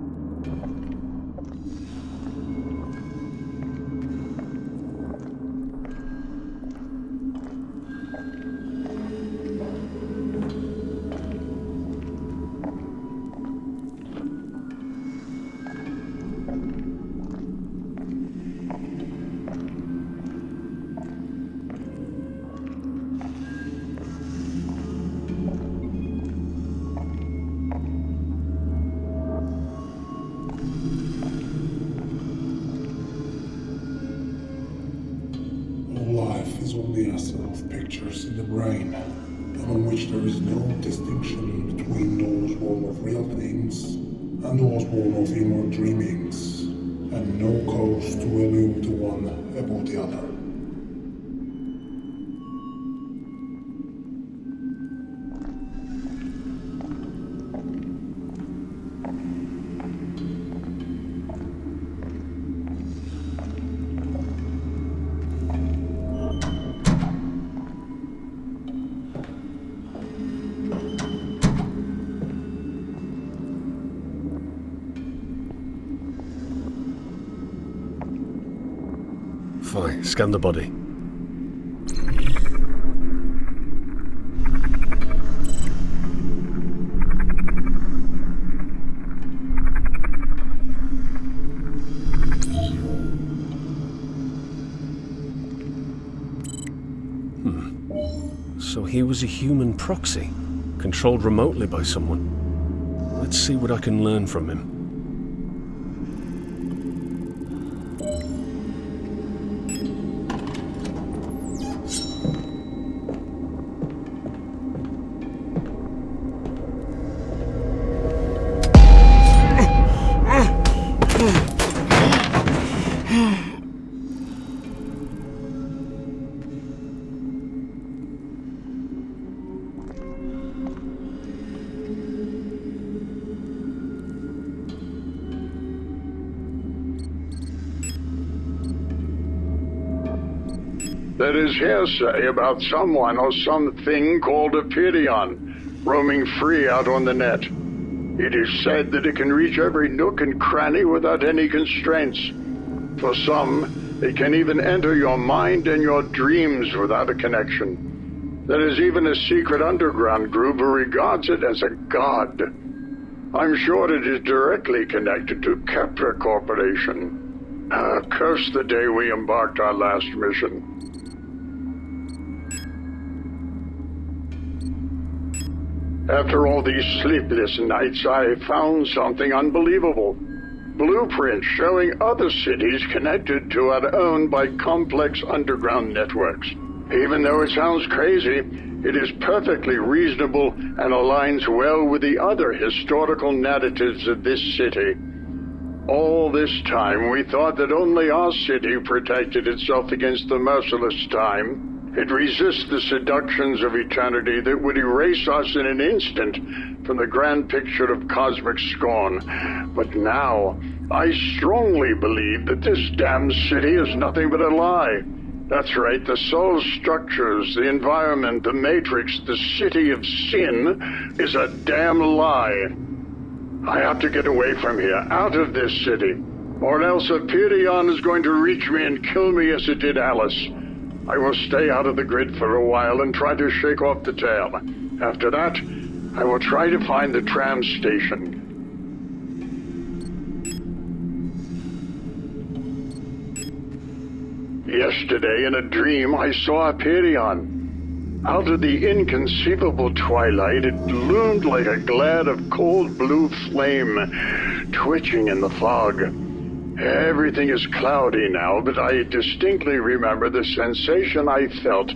Life is only a set of pictures in the brain, among which there is no distinction between those born of real things and those born of inward dreamings, and no cause to elude the one above the other. Fine, scan the body. So he was a human proxy, controlled remotely by someone. Let's see what I can learn from him. There is hearsay about someone or something called a Perion roaming free out on the net. It is said that it can reach every nook and cranny without any constraints. For some, it can even enter your mind and your dreams without a connection. There is even a secret underground group who regards it as a god. I'm sure it is directly connected to Kepler Corporation. Curse the day we embarked our last mission. After all these sleepless nights, I found something unbelievable. Blueprints showing other cities connected to and owned by complex underground networks. Even though it sounds crazy, it is perfectly reasonable and aligns well with the other historical narratives of this city. All this time, we thought that only our city protected itself against the merciless time. It resists the seductions of eternity that would erase us in an instant from the grand picture of cosmic scorn. But now, I strongly believe that this damned city is nothing but a lie. That's right, the soul structures, the environment, the matrix, the city of sin is a damn lie. I have to get away from here, out of this city, or else a Perion is going to reach me and kill me as it did Alice. I will stay out of the grid for a while and try to shake off the tail. After that, I will try to find the tram station. Yesterday, in a dream, I saw a Perion. Out of the inconceivable twilight, it loomed like a glad of cold blue flame, twitching in the fog. Everything is cloudy now, but I distinctly remember the sensation I felt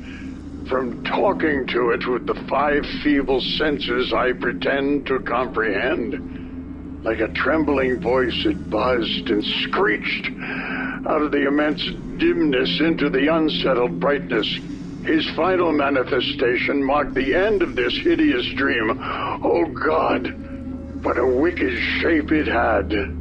from talking to it with the 5 feeble senses I pretend to comprehend. Like a trembling voice, it buzzed and screeched out of the immense dimness into the unsettled brightness. His final manifestation marked the end of this hideous dream. Oh God, what a wicked shape it had.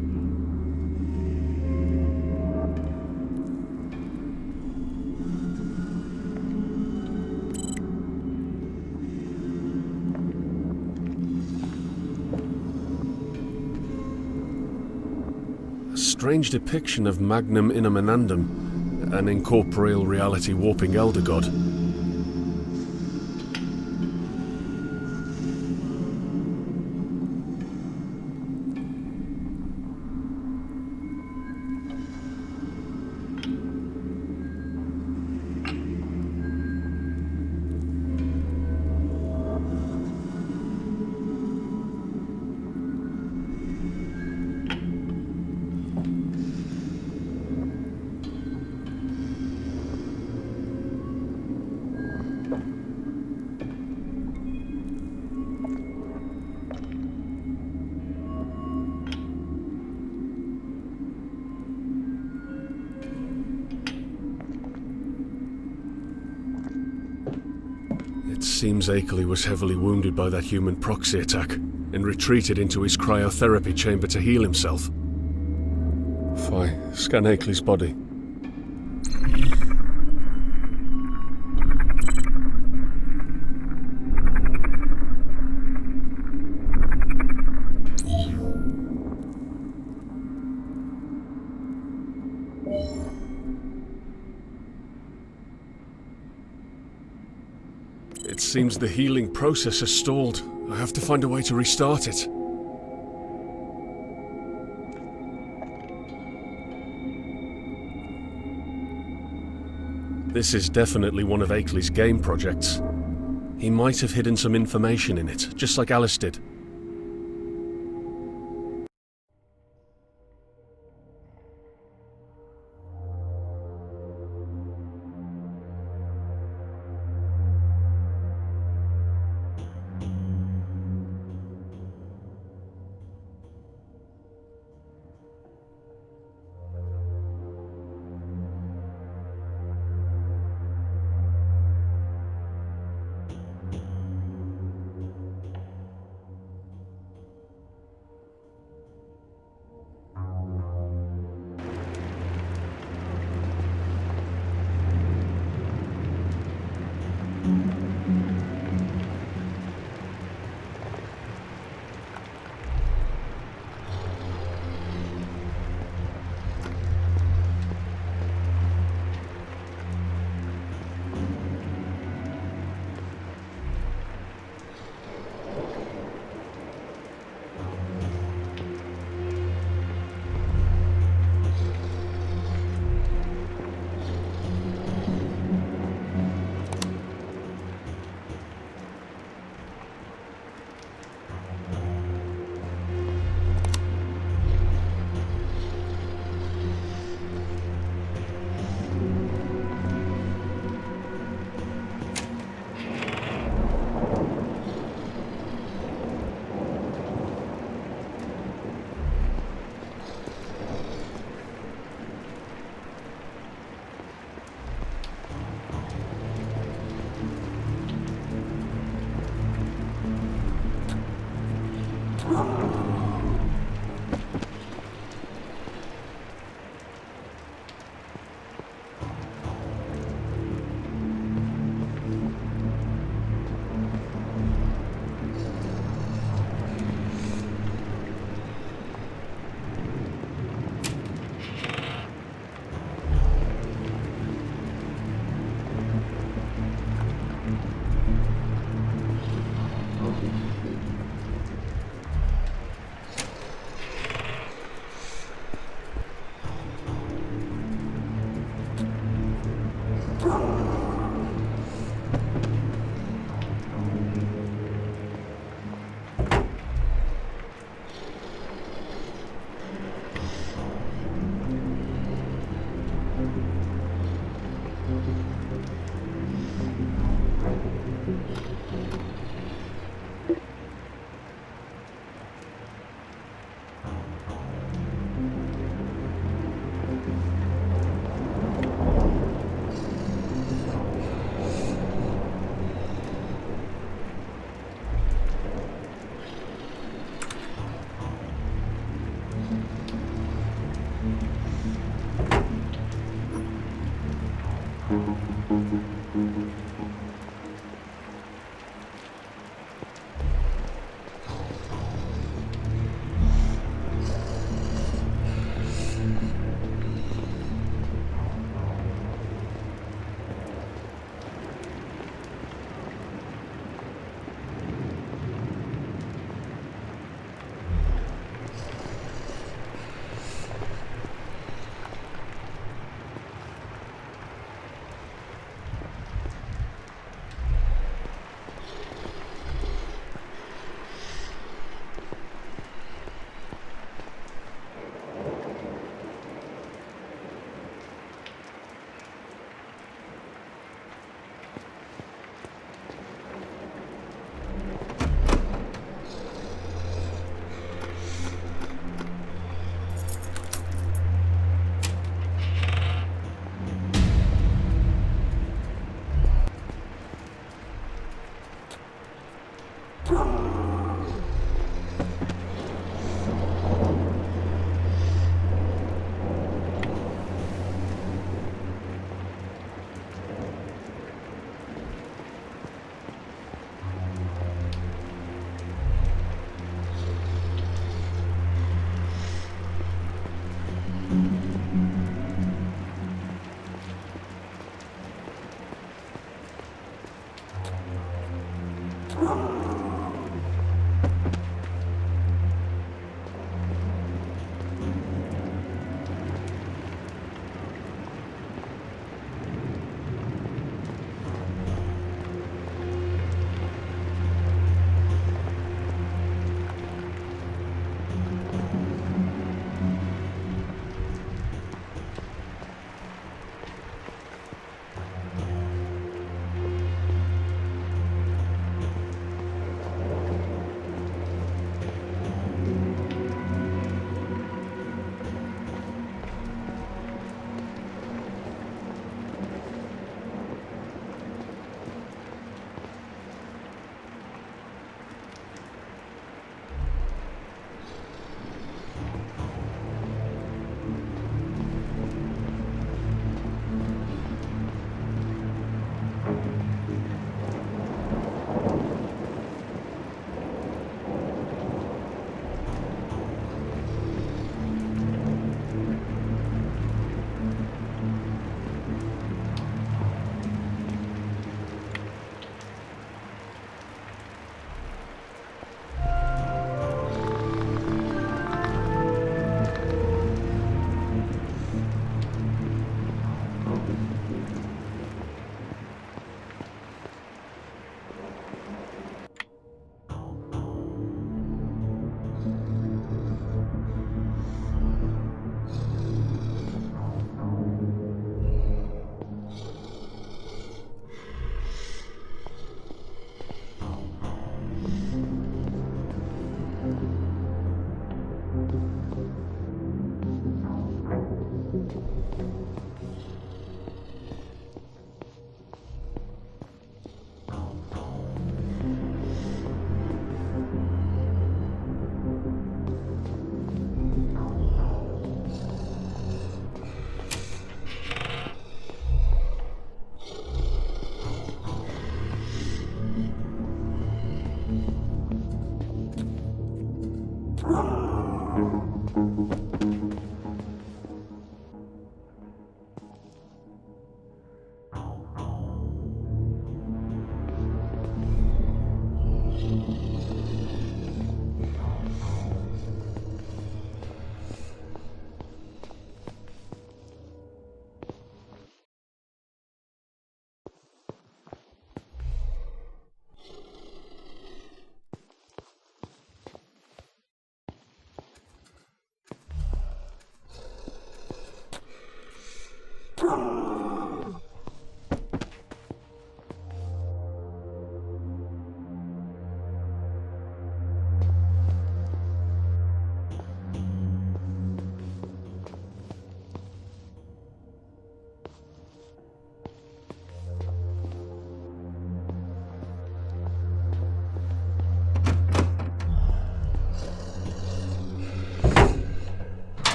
Strange depiction of Magnum Inamanandum, an incorporeal reality warping elder god. It seems Akeley was heavily wounded by that human proxy attack and retreated into his cryotherapy chamber to heal himself. Fine, scan Akeley's body. It seems the healing process has stalled. I have to find a way to restart it. This is definitely one of Akeley's game projects. He might have hidden some information in it, just like Alice did.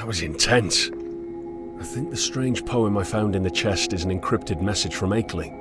That was intense. I think the strange poem I found in the chest is an encrypted message from Akeley.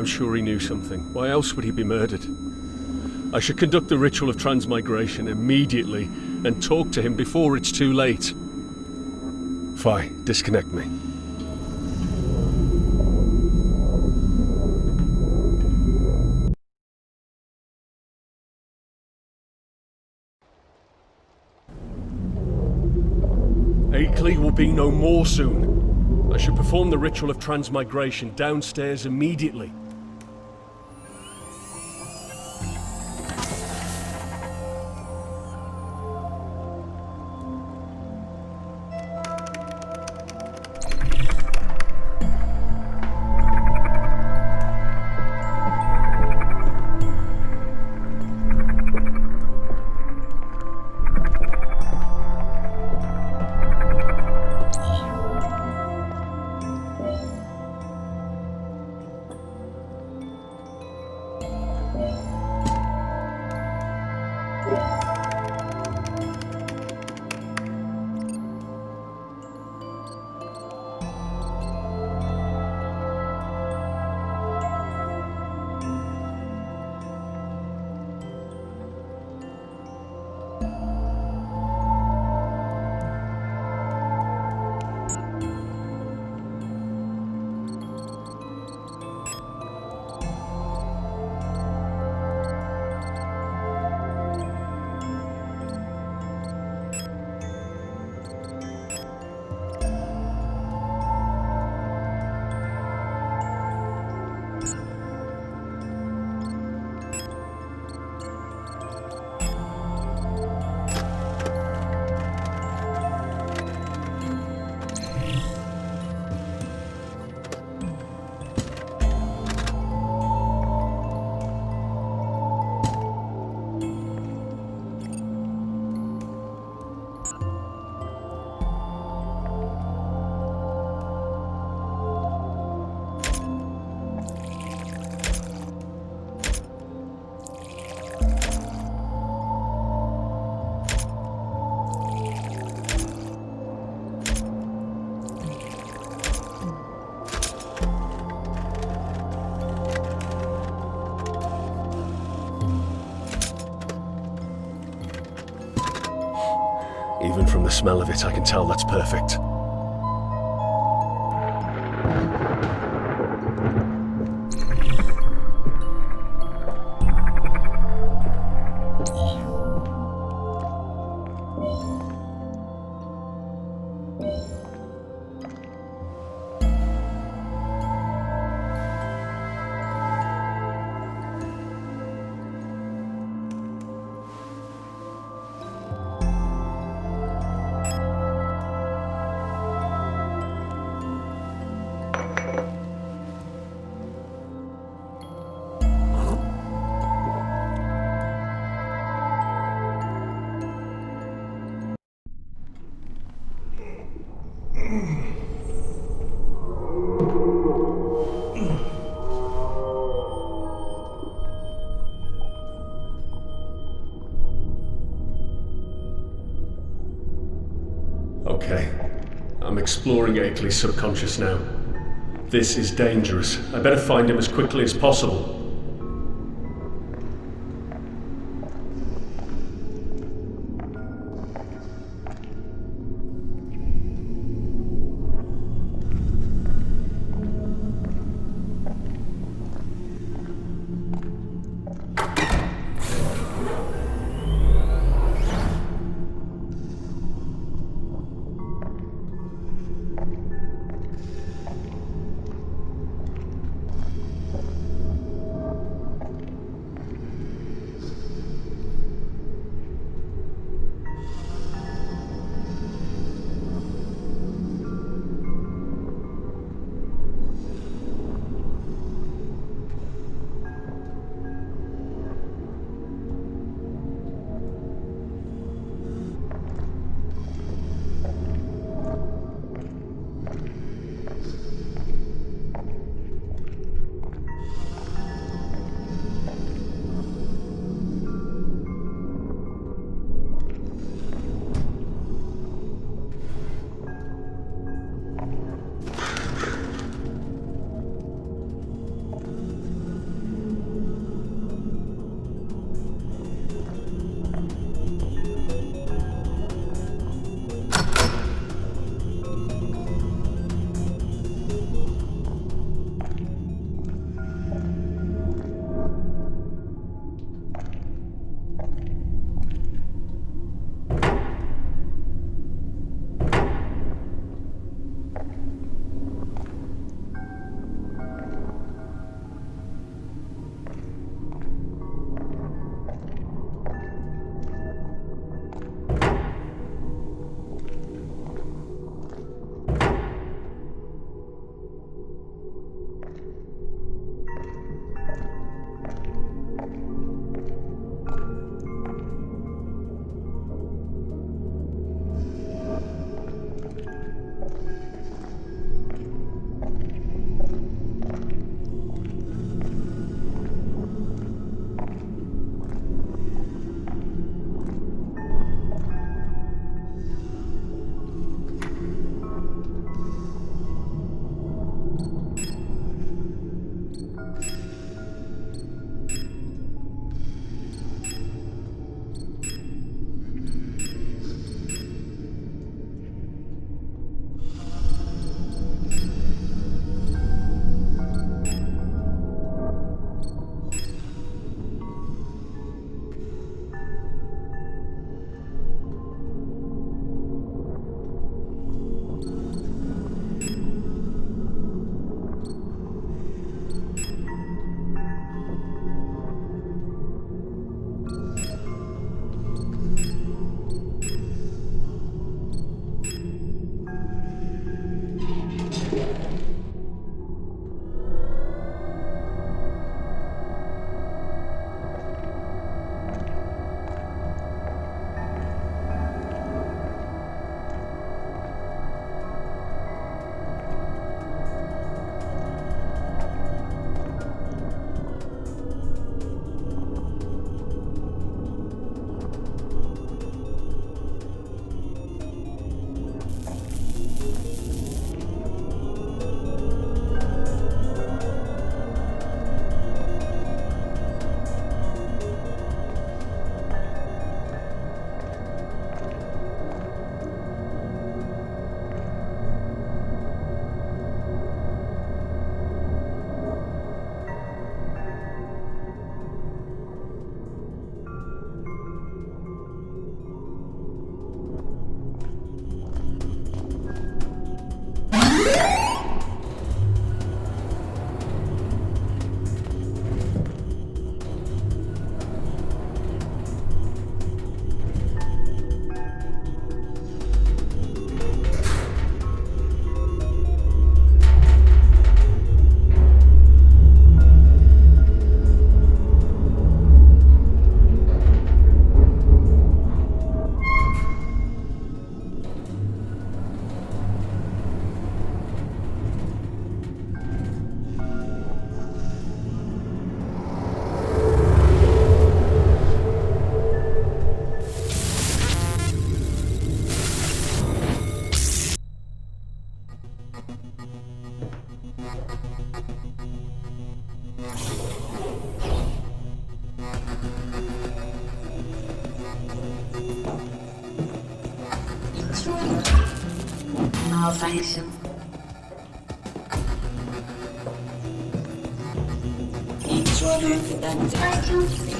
I'm sure he knew something. Why else would he be murdered? I should conduct the ritual of transmigration immediately and talk to him before it's too late. Fine, disconnect me. Akeley will be no more soon. I should perform the ritual of transmigration downstairs immediately. Even from the smell of it, I can tell that's perfect. Okay, I'm exploring Akeley's subconscious now. This is dangerous. I better find him as quickly as possible. Malfunction. Intruder detected. I can't see.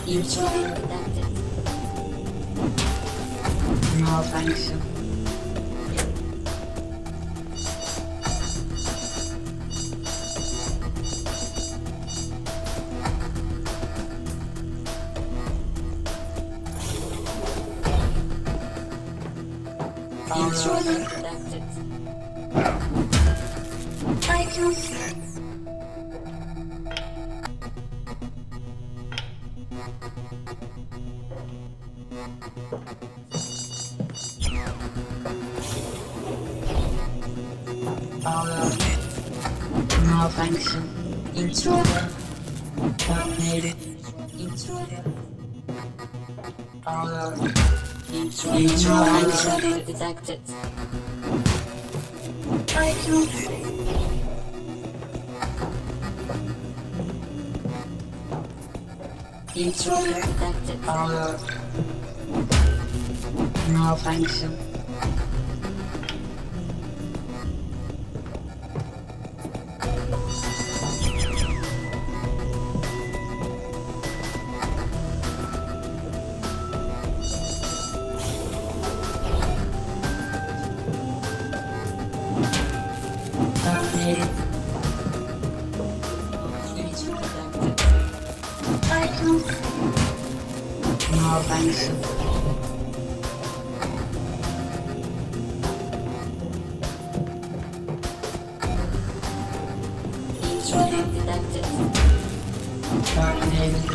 Intruder detected. Malfunction. Intruder detected. I can't see. Malfunction. Intruder. Terminated. Intruder. Intruder detected. I can't see. Intruder detected. Malfunction. Malfunction. Intruder detected. Terminated.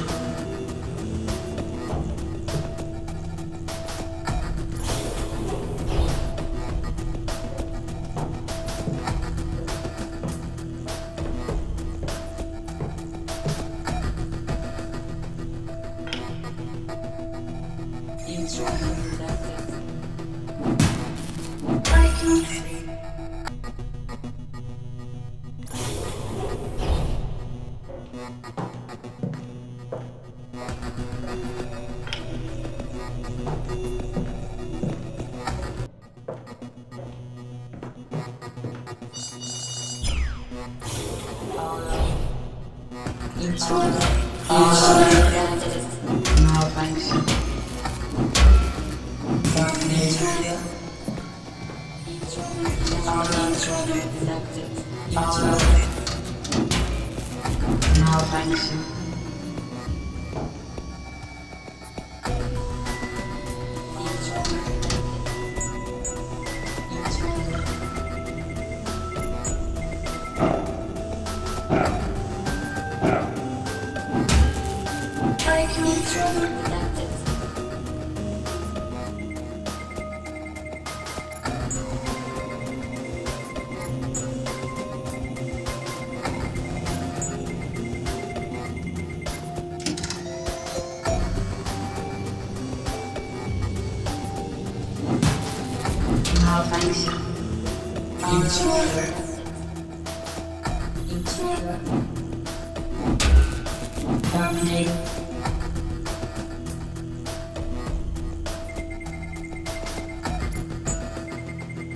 Malfunction. Malfunction. Intruder. Intruder. Terminate.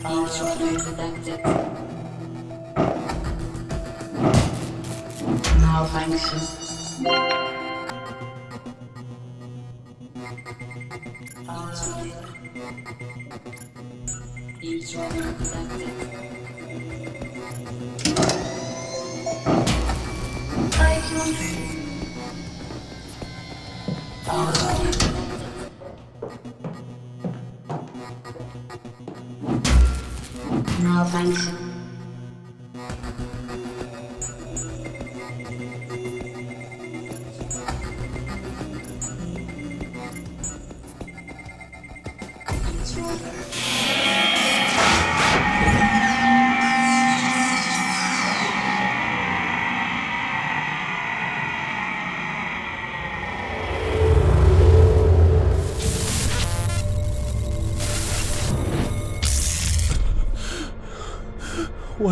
Intruder detected. Malfunction. Intruder detected. I can't see. Intruder detected. Malfunction.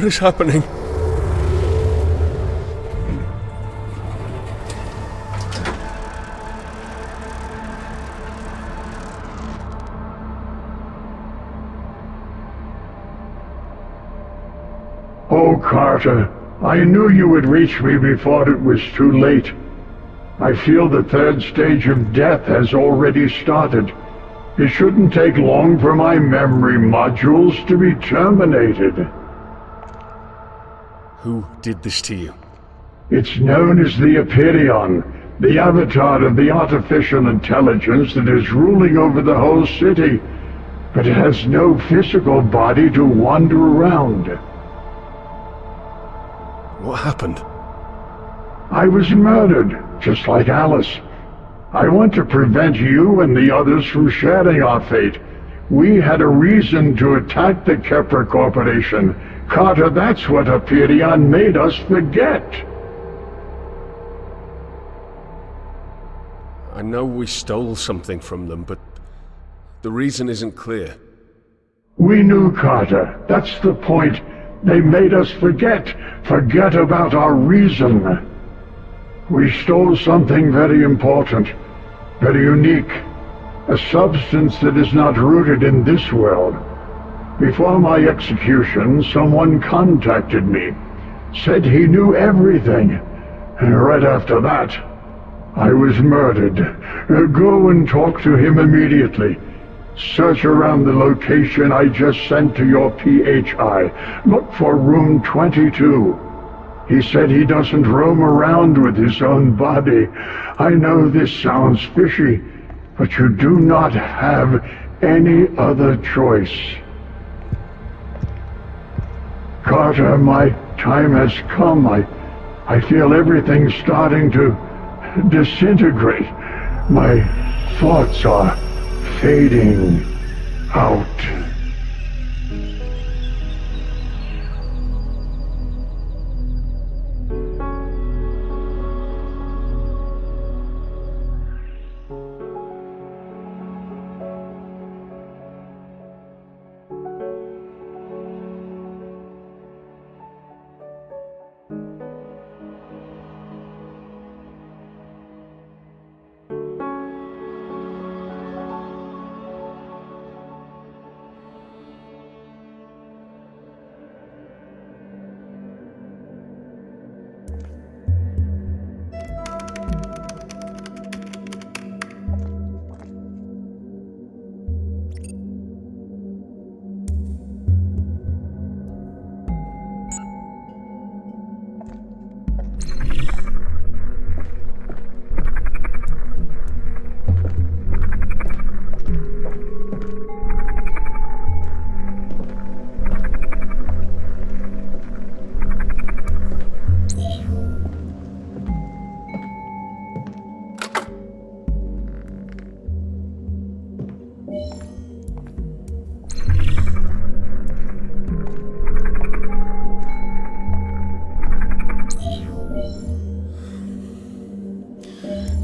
What is happening? Oh, Carter, I knew you would reach me before it was too late. I feel the third stage of death has already started. It shouldn't take long for my memory modules to be terminated. Who did this to you? It's known as the Hyperion, the avatar of the artificial intelligence that is ruling over the whole city, but it has no physical body to wander around. What happened? I was murdered, just like Alice. I want to prevent you and the others from sharing our fate. We had a reason to attack the Kepler Corporation. Carter, that's what Hyperion made us forget. I know we stole something from them, but the reason isn't clear. We knew, Carter. That's the point. They made us forget about our reason. We stole something very important, very unique, a substance that is not rooted in this world. Before my execution, someone contacted me, said he knew everything, and right after that, I was murdered. Go and talk to him immediately. Search around the location I just sent to your PHI. Look for room 22. He said he doesn't roam around with his own body. I know this sounds fishy, but you do not have any other choice. Carter, my time has come. I feel everything starting to disintegrate. My thoughts are fading out.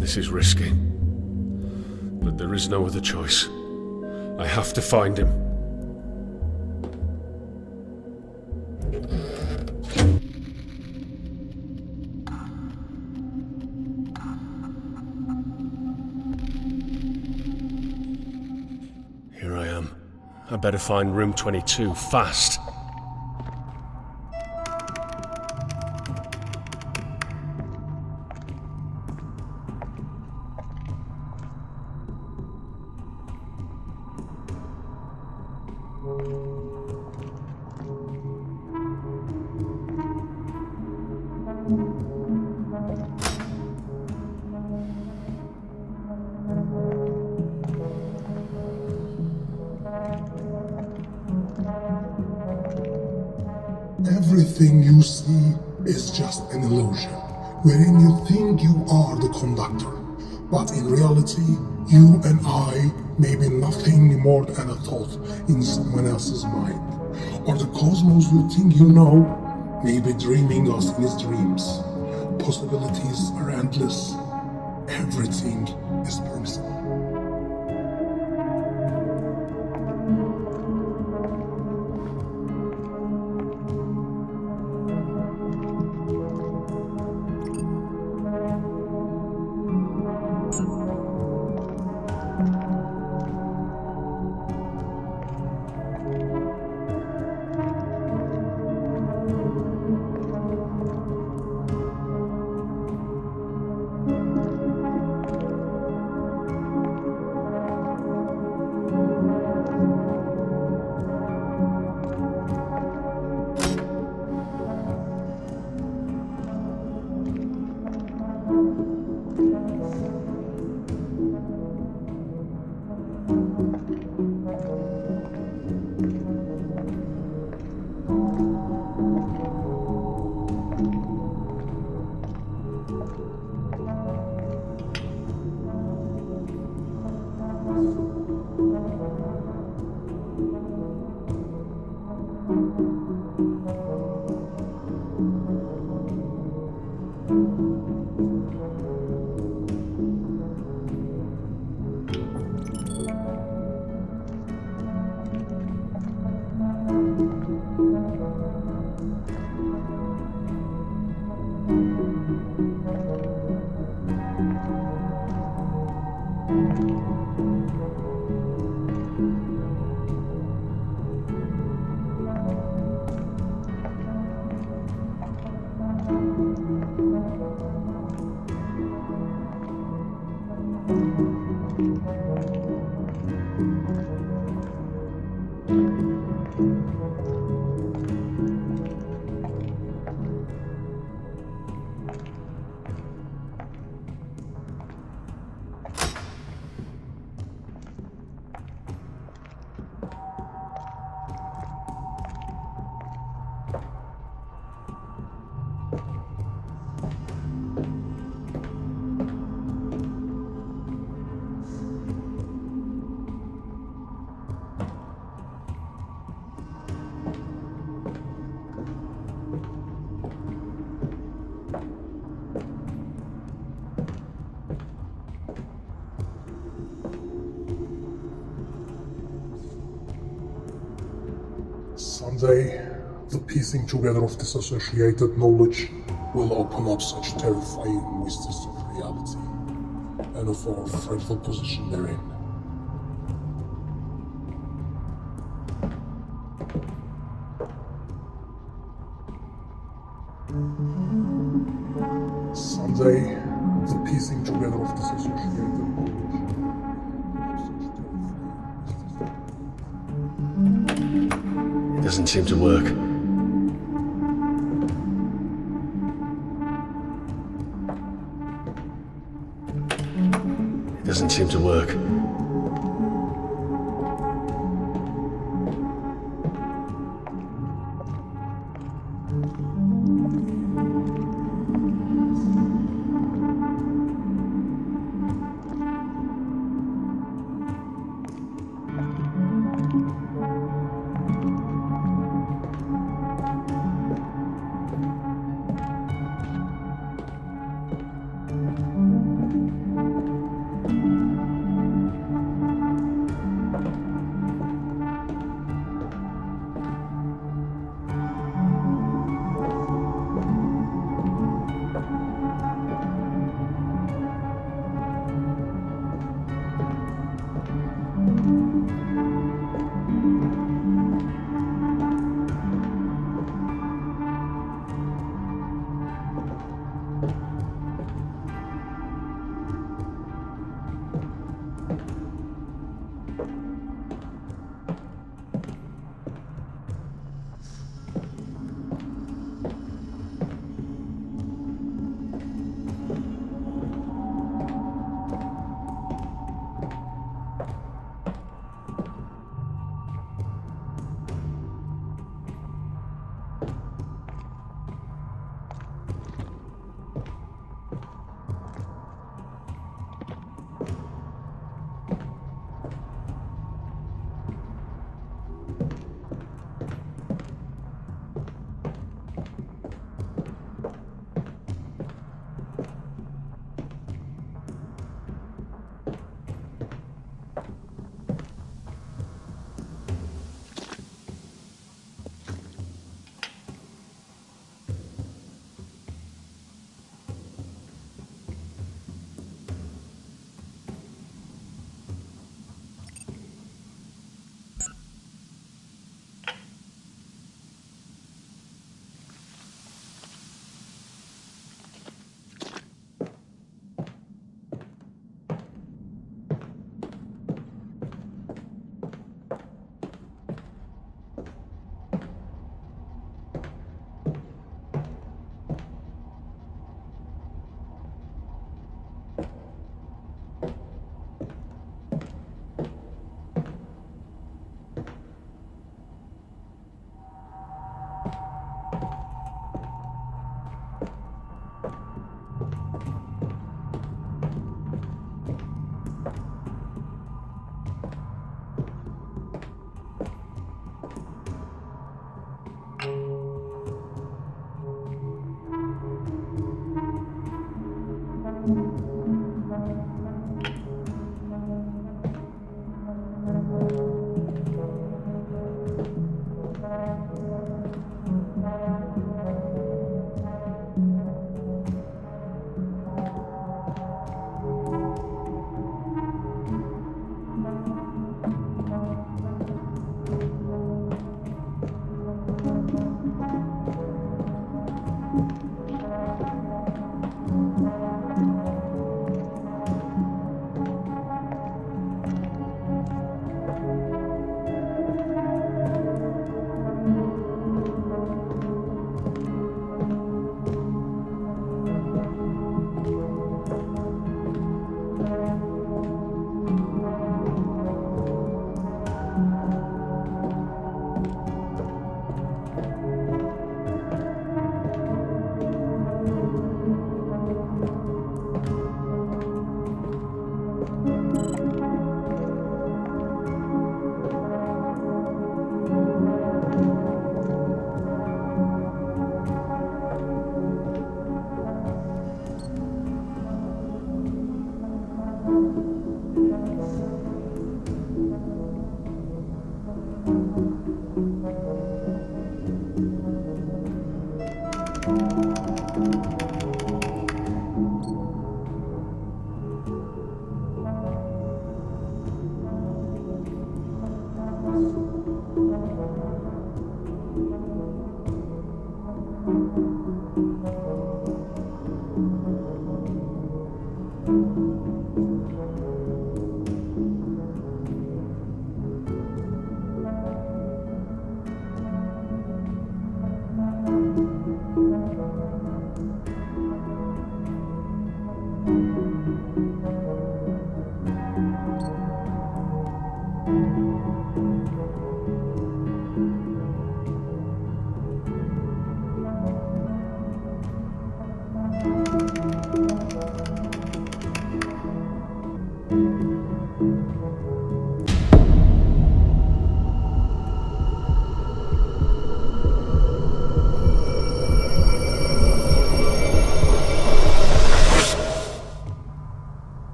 This is risky, but there is no other choice. I have to find him. Here I am. I better find room 22, fast. Everything you see is just an illusion, wherein you think you are the conductor, but in reality, you and I may be nothing more than a thought in someone else's mind, or the cosmos you think you know may be dreaming us in his dreams. Possibilities are endless. Everything is possible. Someday, the piecing together of disassociated knowledge will open up such terrifying vistas of reality and of our frightful position therein. Someday, the piecing together of disassociated knowledge. It doesn't seem to work. It doesn't seem to work.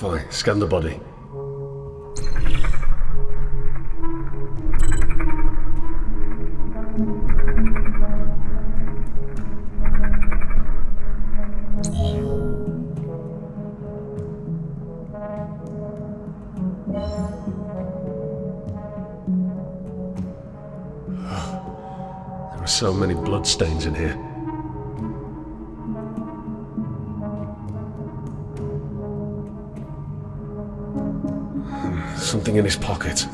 Fine, scan the body. There are so many bloodstains in here. Something in his pocket.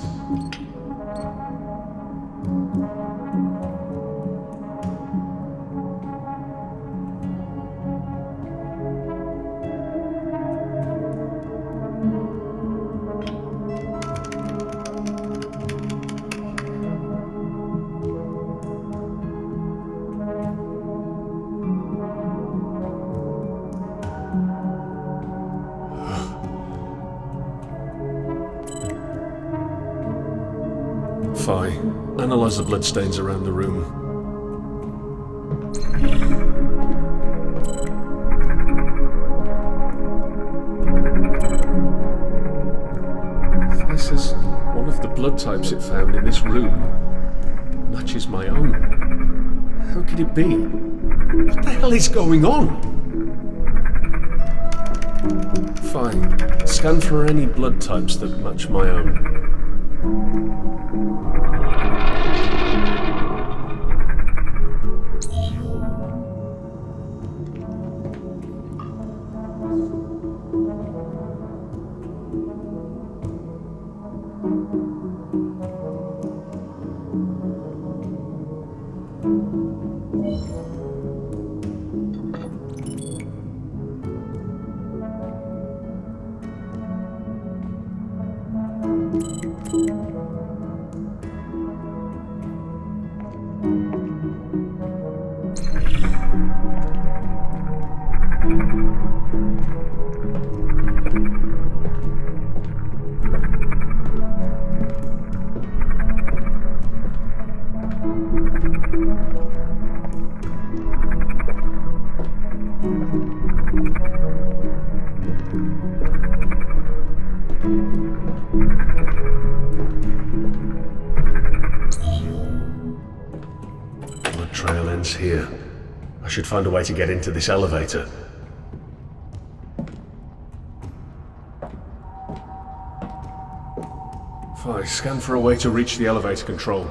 Analyze the bloodstains around the room. This is one of the blood types it found in this room. Matches my own. How could it be? What the hell is going on? Fine. Scan for any blood types that match my own. Here. I should find a way to get into this elevator. Fine, scan for a way to reach the elevator control.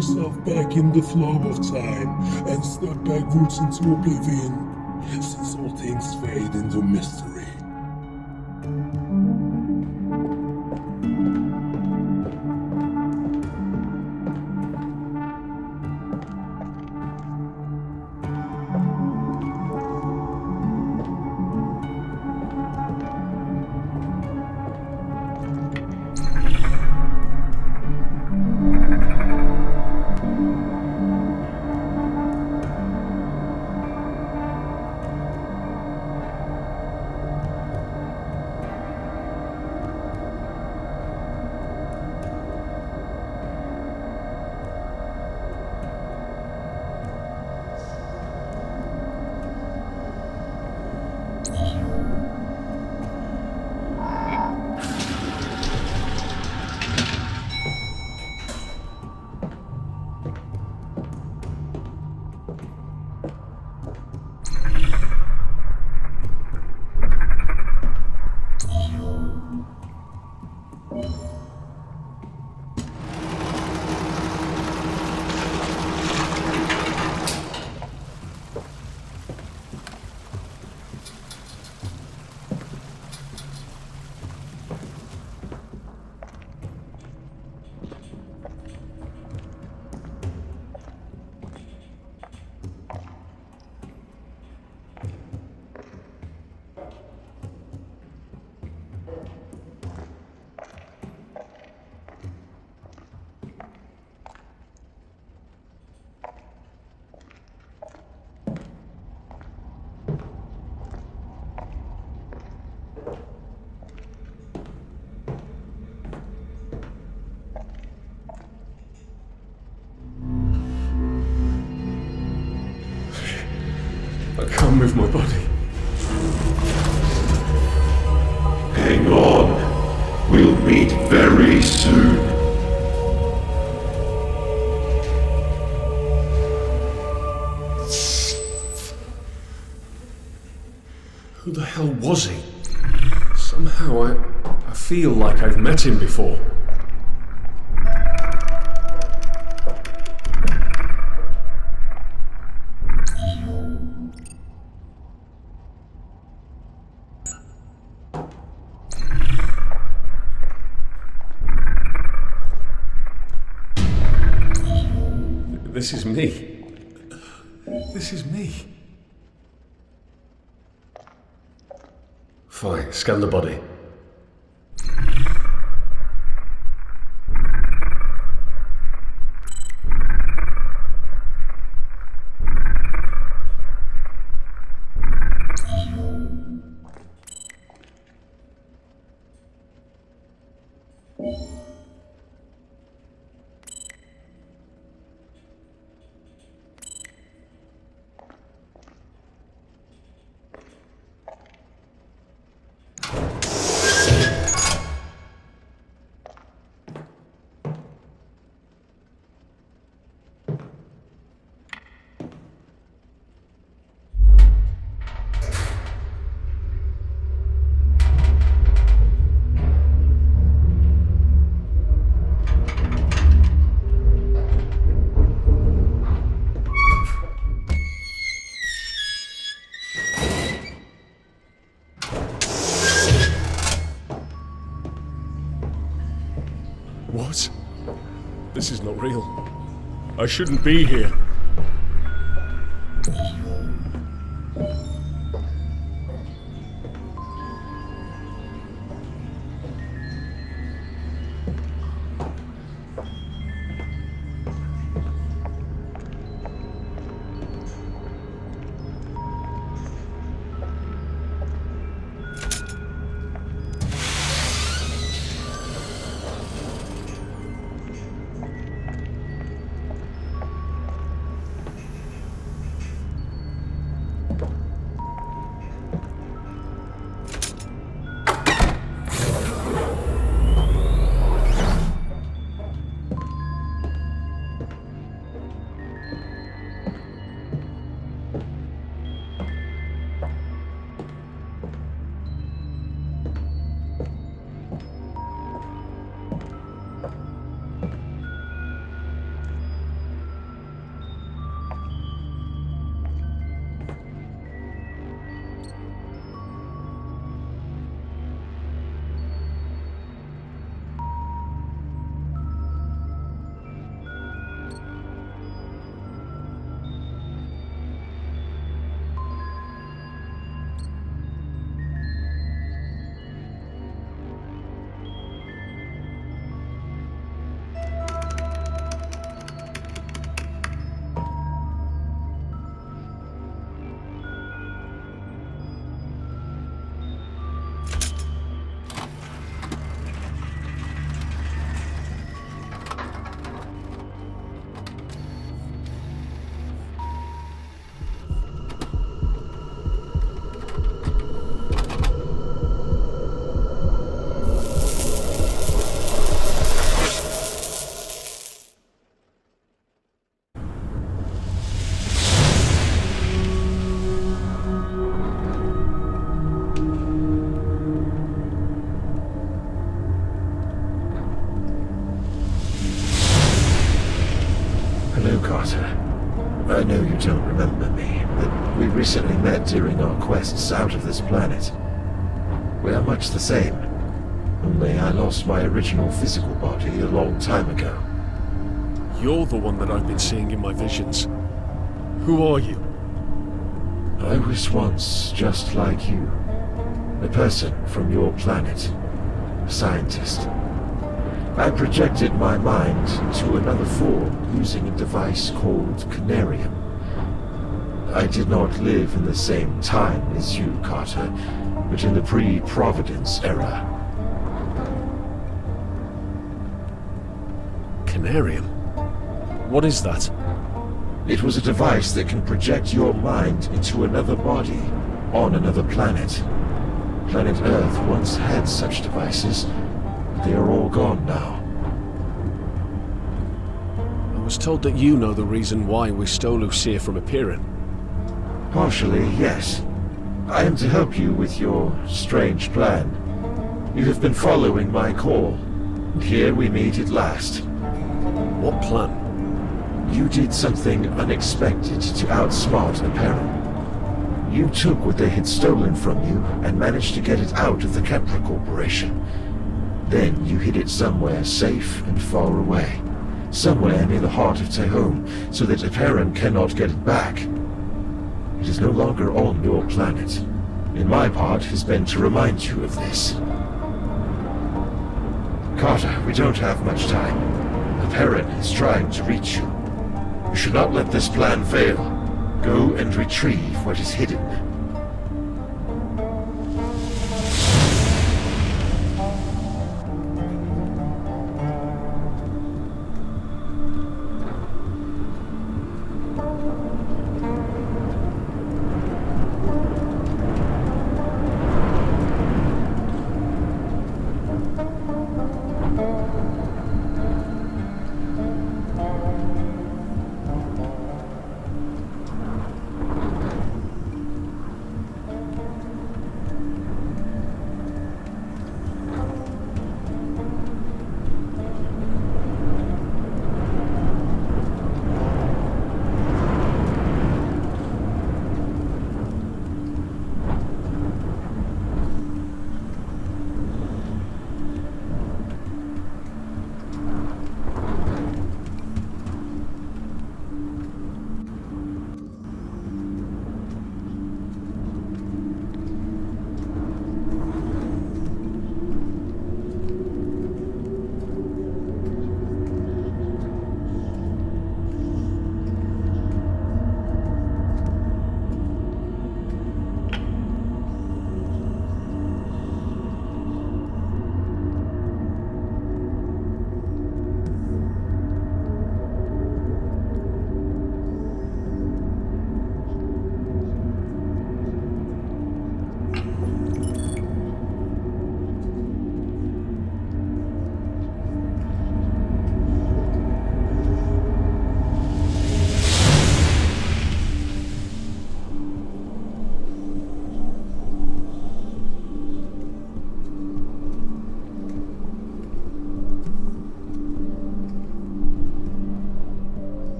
yourself back in the flow of time and step backwards into oblivion, since all things fade into mystery. I can't move my body. Hang on. We'll meet very soon. Who the hell was he? Somehow I feel like I've met him before. This is me. This is me. Fine, scan the body. What? This is not real. I shouldn't be here. recently met during our quests out of this planet. We are much the same, only I lost my original physical body a long time ago. You're the one that I've been seeing in my visions. Who are you? I was once just like you. A person from your planet. A scientist. I projected my mind to another form using a device called Canarium. I did not live in the same time as you, Carter, but in the pre-Providence era. Canarium? What is that? It was a device that can project your mind into another body, on another planet. Planet Earth once had such devices, but they are all gone now. I was told that you know the reason why we stole Lucia from appearing. Partially, yes. I am to help you with your strange plan. You have been following my call, and here we meet at last. What plan? You did something unexpected to outsmart Apparent. You took what they had stolen from you and managed to get it out of the Kepler Corporation. Then you hid it somewhere safe and far away. Somewhere near the heart of Tehom, so that Apparent cannot get it back. It is no longer on your planet, and my part has been to remind you of this. Carter, we don't have much time. Apparent is trying to reach you. You should not let this plan fail. Go and retrieve what is hidden.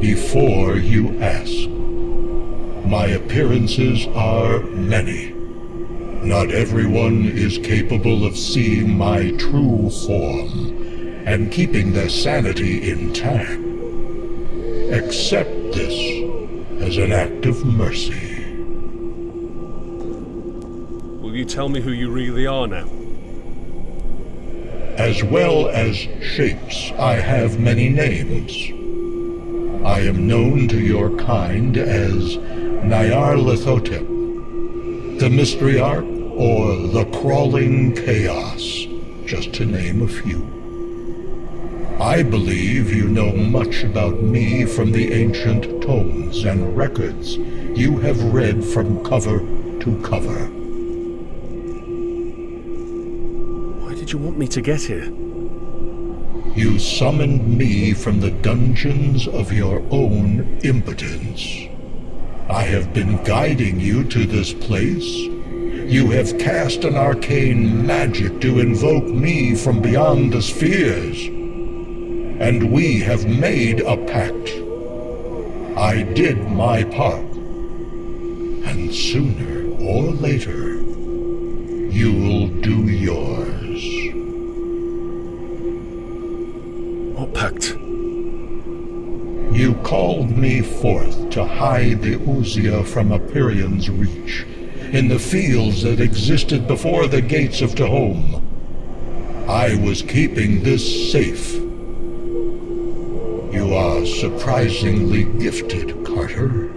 Before you ask, my appearances are many. Not everyone is capable of seeing my true form and keeping their sanity intact. Accept this as an act of mercy. Will you tell me who you really are now? As well as shapes, I have many names. I am known to your kind as Nyarlathotep, the Mysteryarch, or the Crawling Chaos, just to name a few. I believe you know much about me from the ancient tomes and records you have read from cover to cover. Why did you want me to get here? You summoned me from the dungeons of your own impotence. I have been guiding you to this place. You have cast an arcane magic to invoke me from beyond the spheres. And we have made a pact. I did my part. And sooner or later, you'll do yours. What pact? You called me forth to hide the Uzia from Apyrion's reach, in the fields that existed before the gates of Tehom. I was keeping this safe. You are surprisingly gifted, Carter.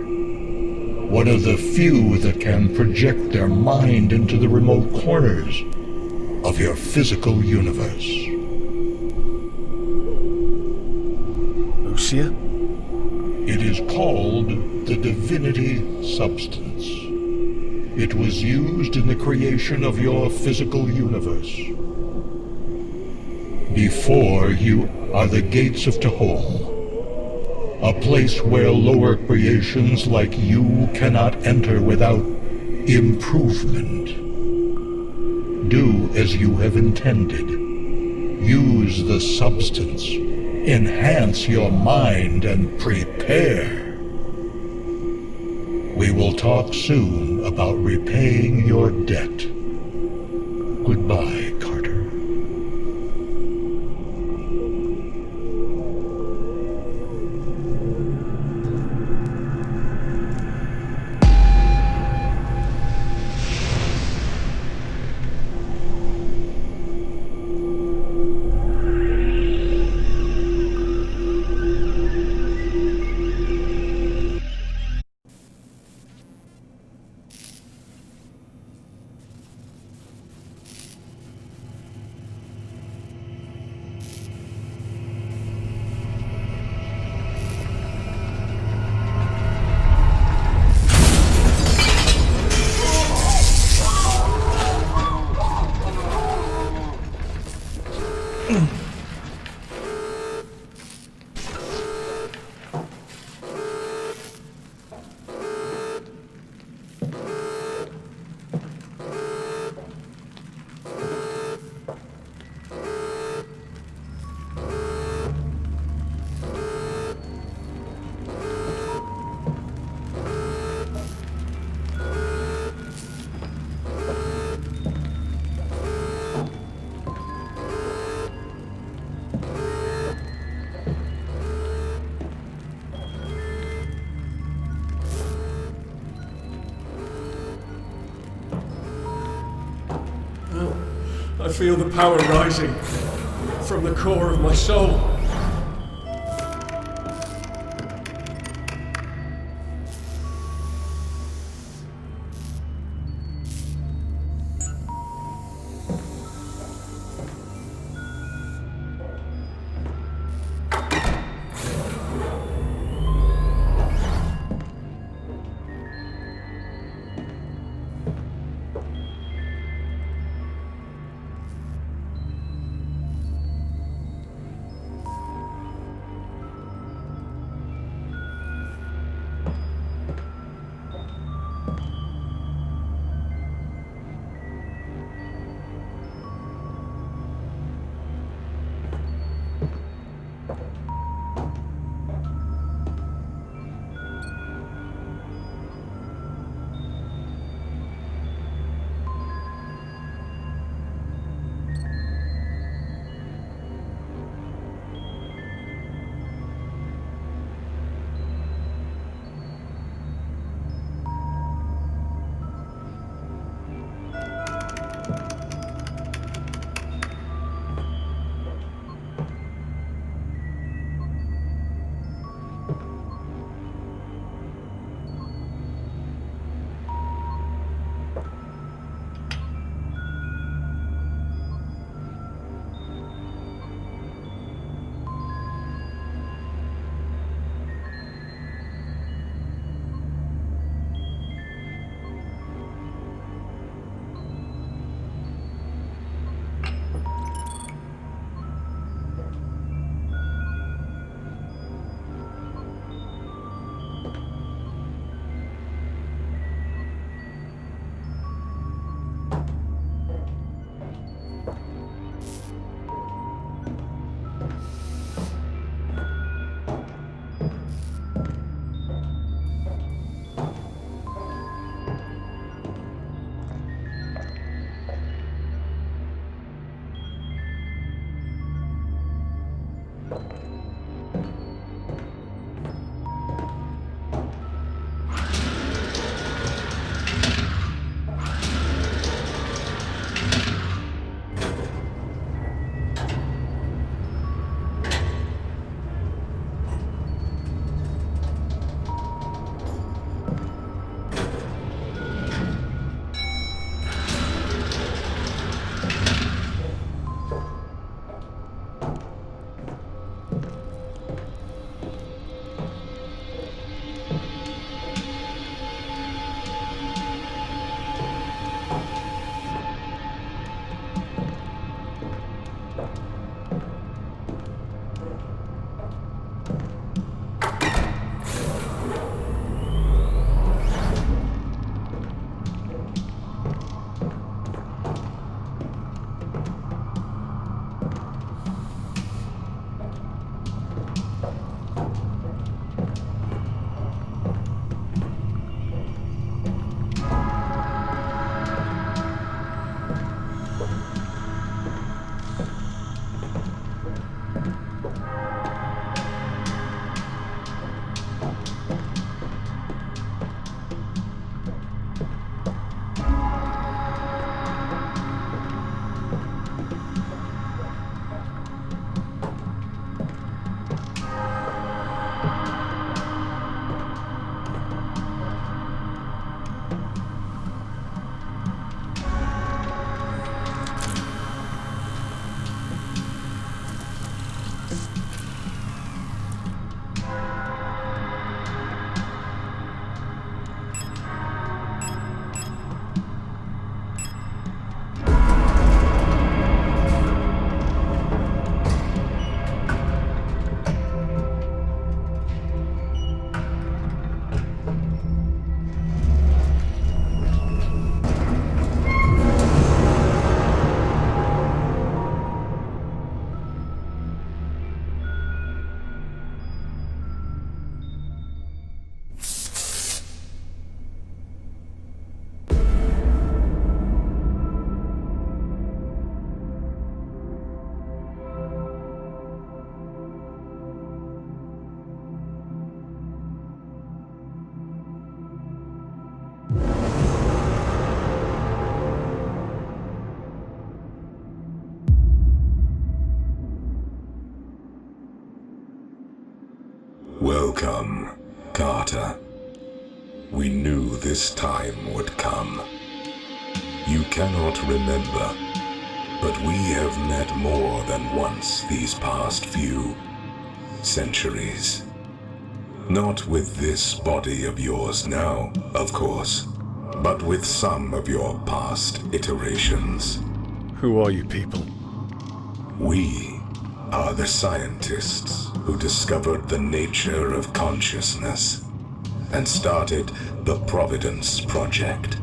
One of the few that can project their mind into the remote corners of your physical universe. Lucia? It is called the Divinity Substance. It was used in the creation of your physical universe. Before you are the gates of Tehom, a place where lower creations like you cannot enter without improvement. Do as you have intended. Use the substance. Enhance your mind and prepare. We will talk soon about repaying your debt. Goodbye, Carter. I feel the power rising from the core of my soul. Welcome, Carter. We knew this time would come. You cannot remember, but we have met more than once these past few centuries. Not with this body of yours now, of course, but with some of your past iterations. Who are you people? We are the scientists who discovered the nature of consciousness and started the Providence Project.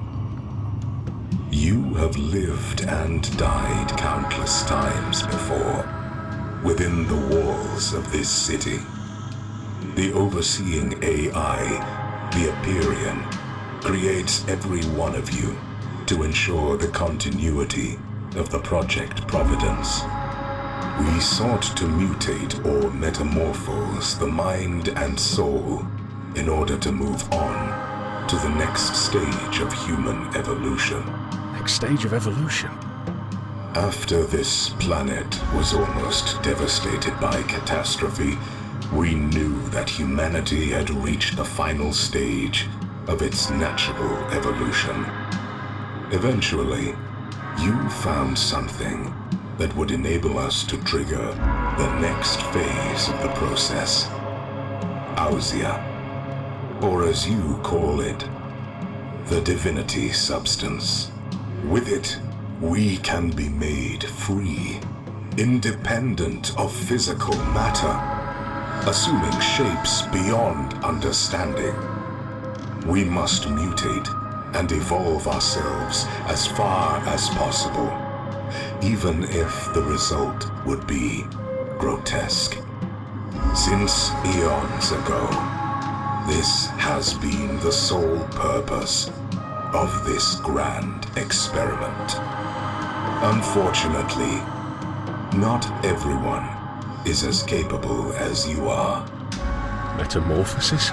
You have lived and died countless times before, within the walls of this city. The overseeing AI, the Empyrean, creates every one of you to ensure the continuity of the Project Providence. We sought to mutate or metamorphose the mind and soul in order to move on to the next stage of human evolution. Next stage of evolution? After this planet was almost devastated by catastrophe, we knew that humanity had reached the final stage of its natural evolution. Eventually, you found something that would enable us to trigger the next phase of the process. Ausia, or as you call it, the divinity substance. With it, we can be made free, independent of physical matter, assuming shapes beyond understanding. We must mutate and evolve ourselves as far as possible, even if the result would be grotesque. Since eons ago, this has been the sole purpose of this grand experiment. Unfortunately, not everyone is as capable as you are. Metamorphosis?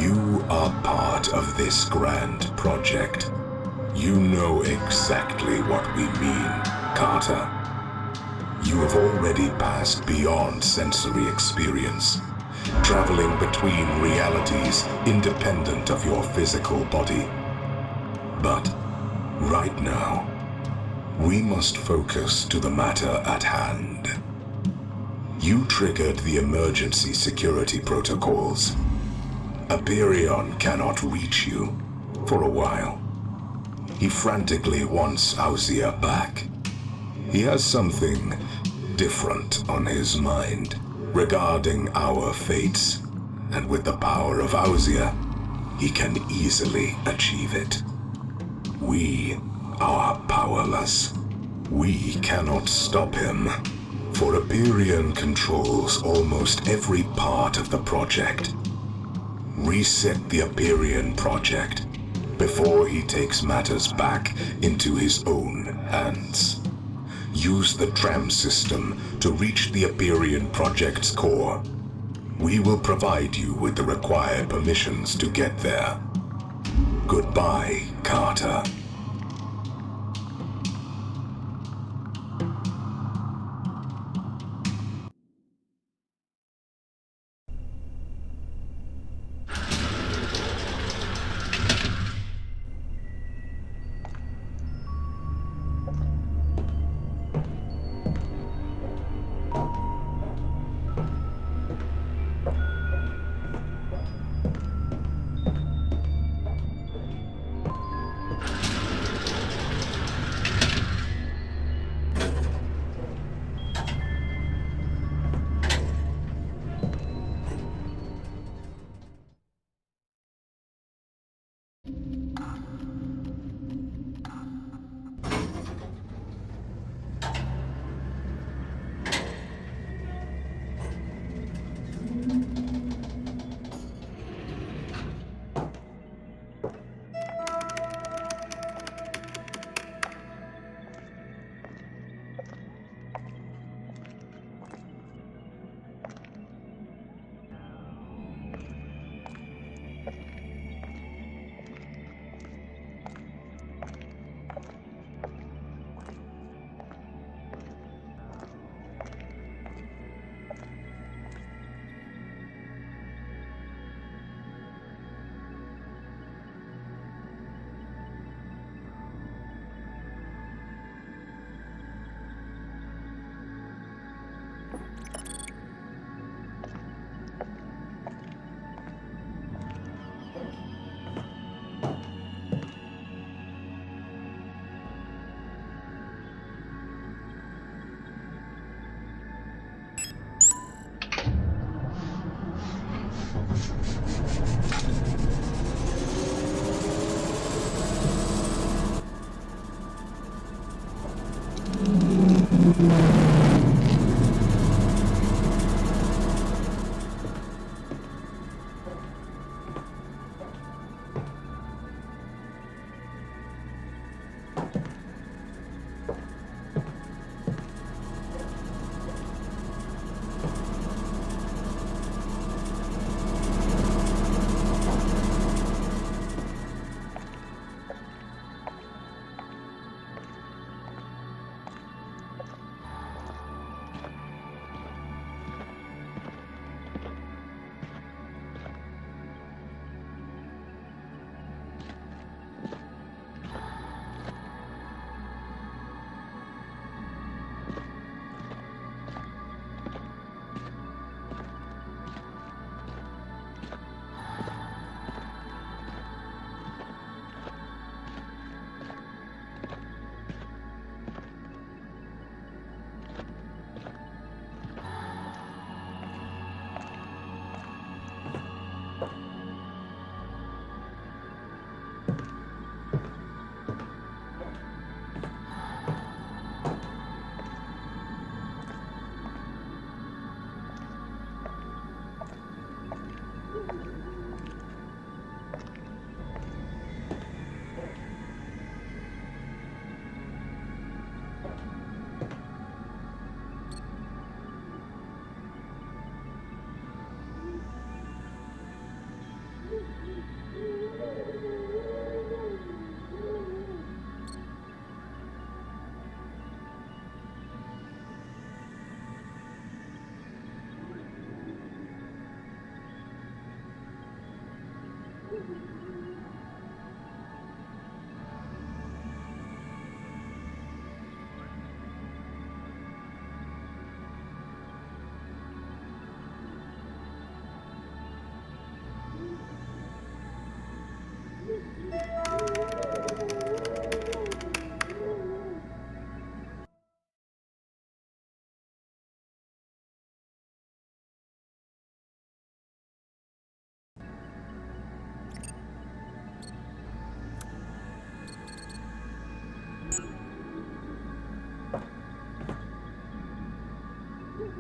You are part of this grand project. You know exactly what we mean, Carter. You have already passed beyond sensory experience, traveling between realities independent of your physical body. But right now, we must focus to the matter at hand. You triggered the emergency security protocols. Hyperion cannot reach you for a while. He frantically wants Ausia back. He has something different on his mind regarding our fates, and with the power of Ausia, he can easily achieve it. We are powerless. We cannot stop him, for Hyperion controls almost every part of the project. Reset the Hyperion project before he takes matters back into his own hands. Use the tram system to reach the Hyperion project's core. We will provide you with the required permissions to get there. Goodbye, Carter.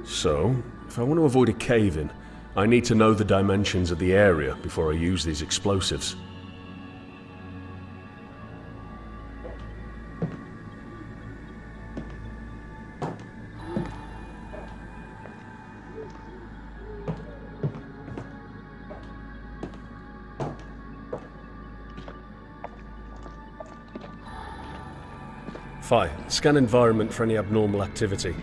So, if I want to avoid a cave-in, I need to know the dimensions of the area before I use these explosives. Phi, scan environment for any abnormal activity.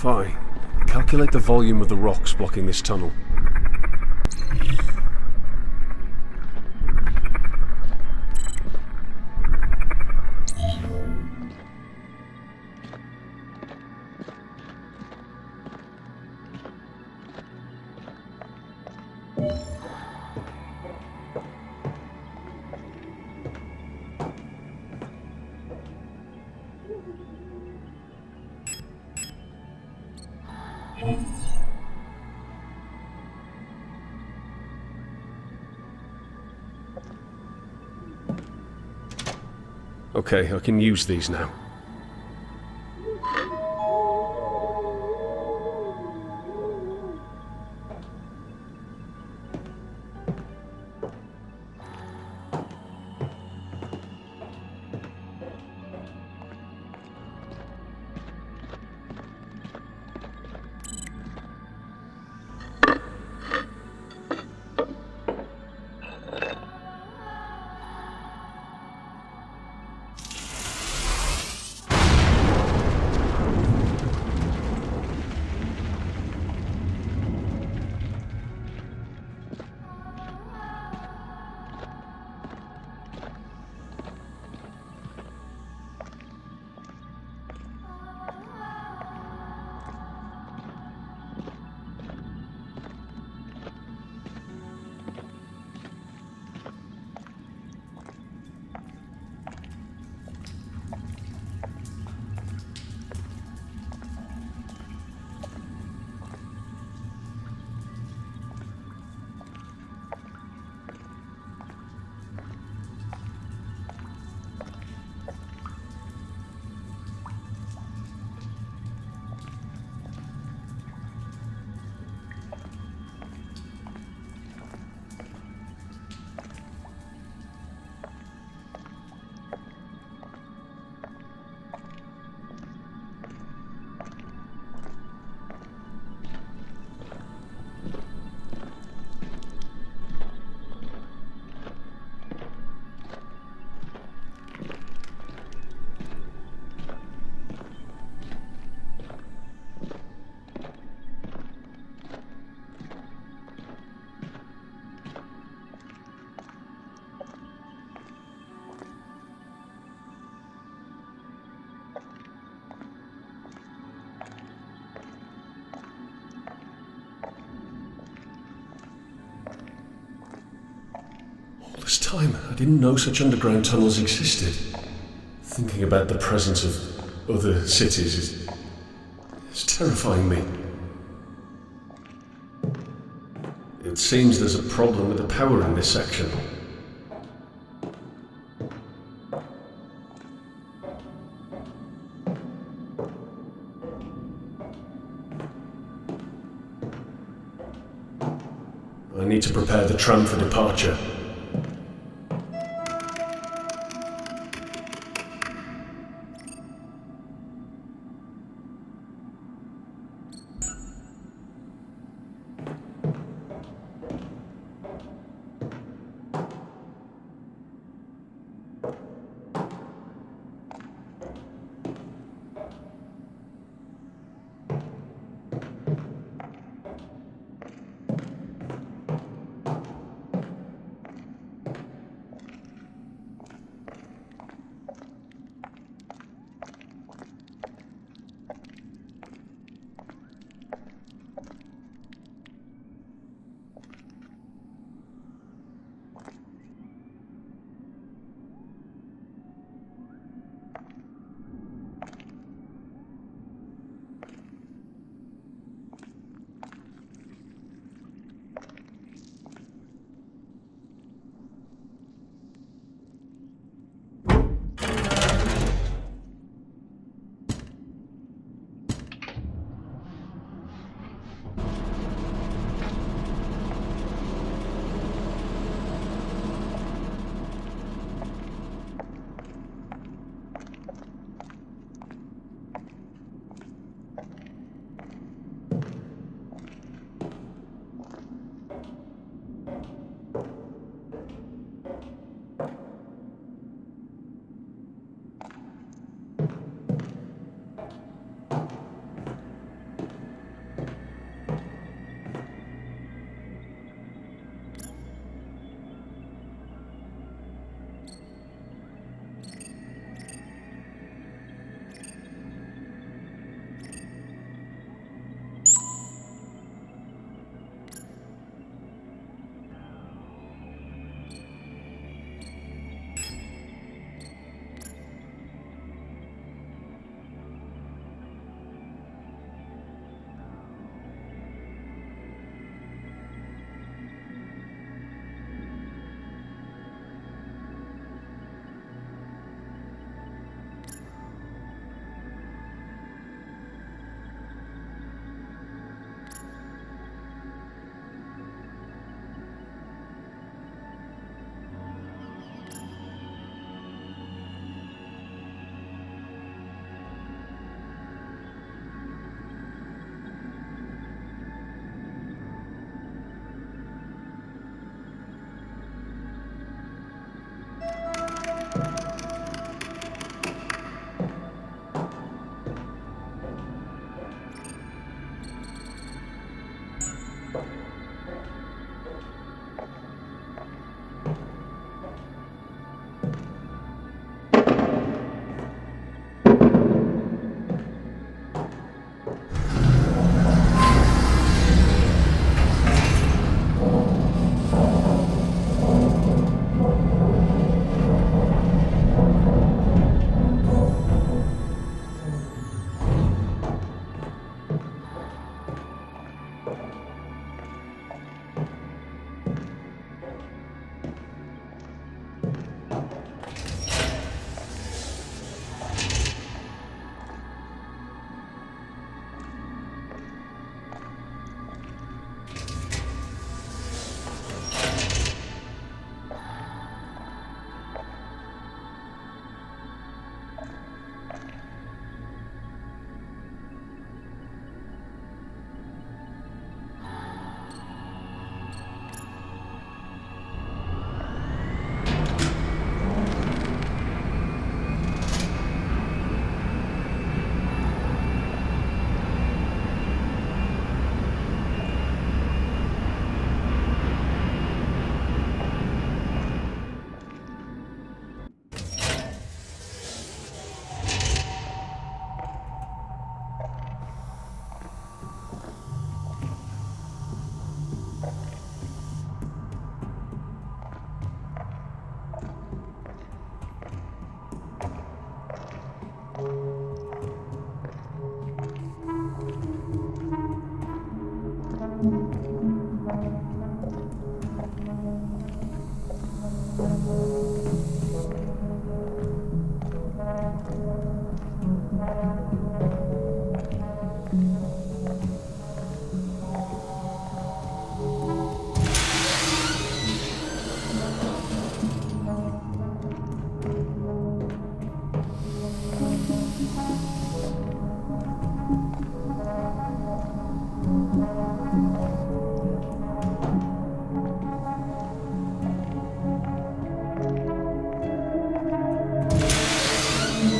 Phi, calculate the volume of the rocks blocking this tunnel. Okay, I can use these now. First time, I didn't know such underground tunnels existed. Thinking about the presence of other cities is terrifying me. It seems there's a problem with the power in this section. I need to prepare the tram for departure.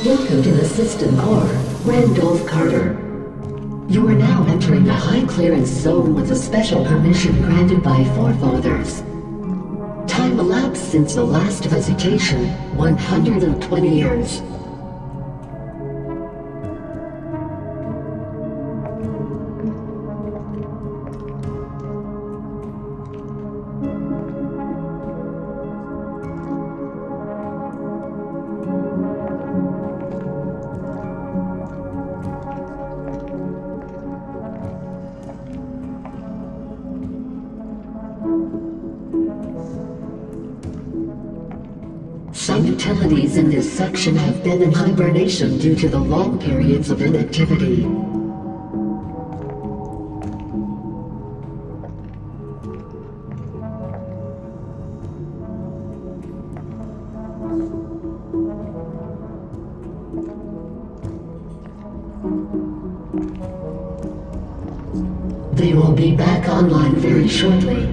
Welcome to the system core, Randolph Carter. You are now entering a high clearance zone with a special permission granted by forefathers. Time elapsed since the last visitation, 120 years. Some utilities in this section have been in hibernation due to the long periods of inactivity. They will be back online very shortly.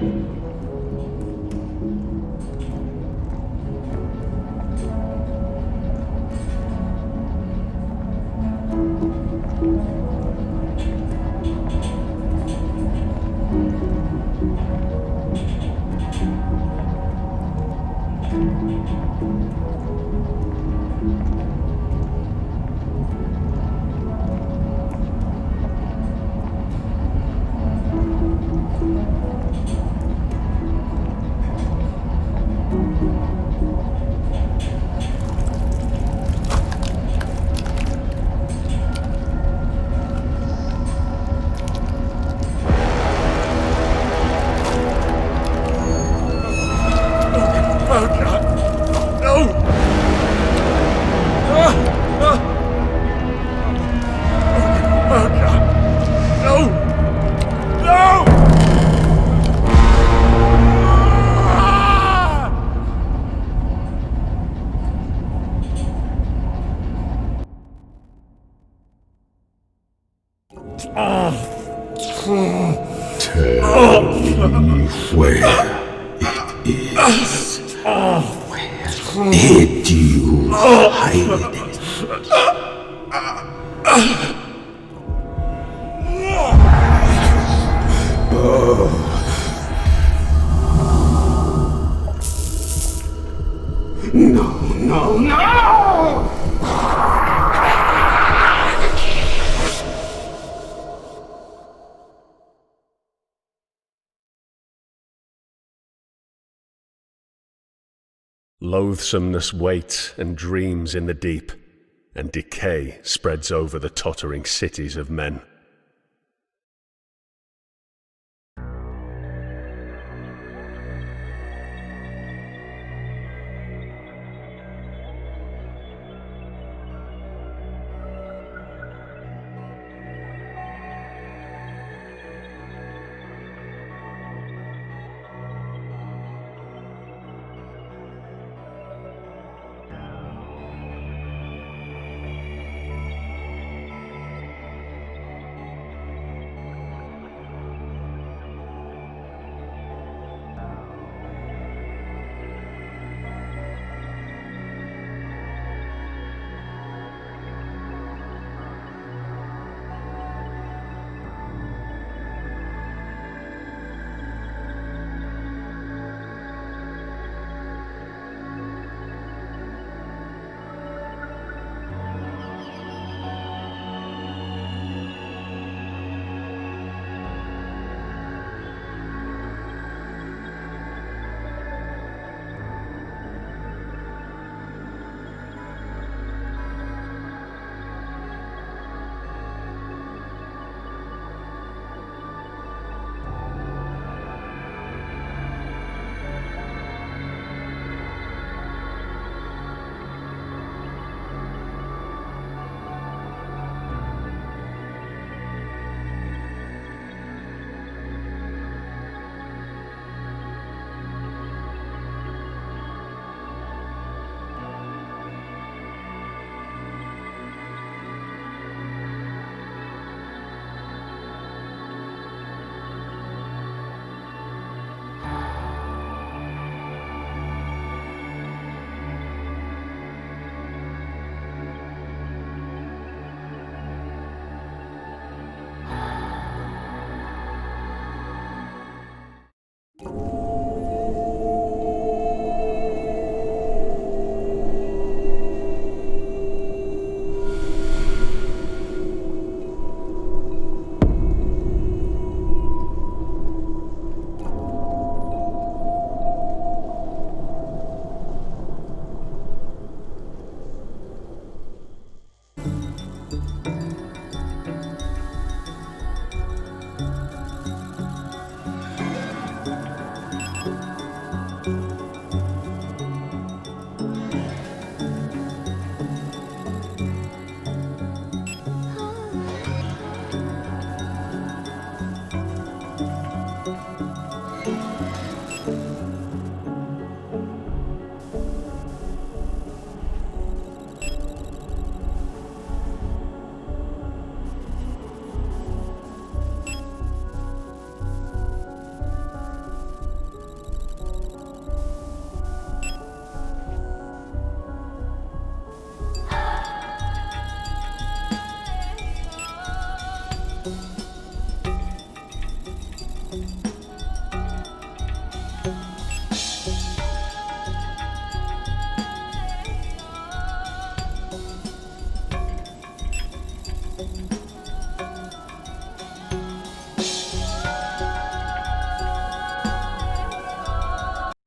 Tell me where it is. Where did you hide it? No! Loathsomeness waits and dreams in the deep, and decay spreads over the tottering cities of men.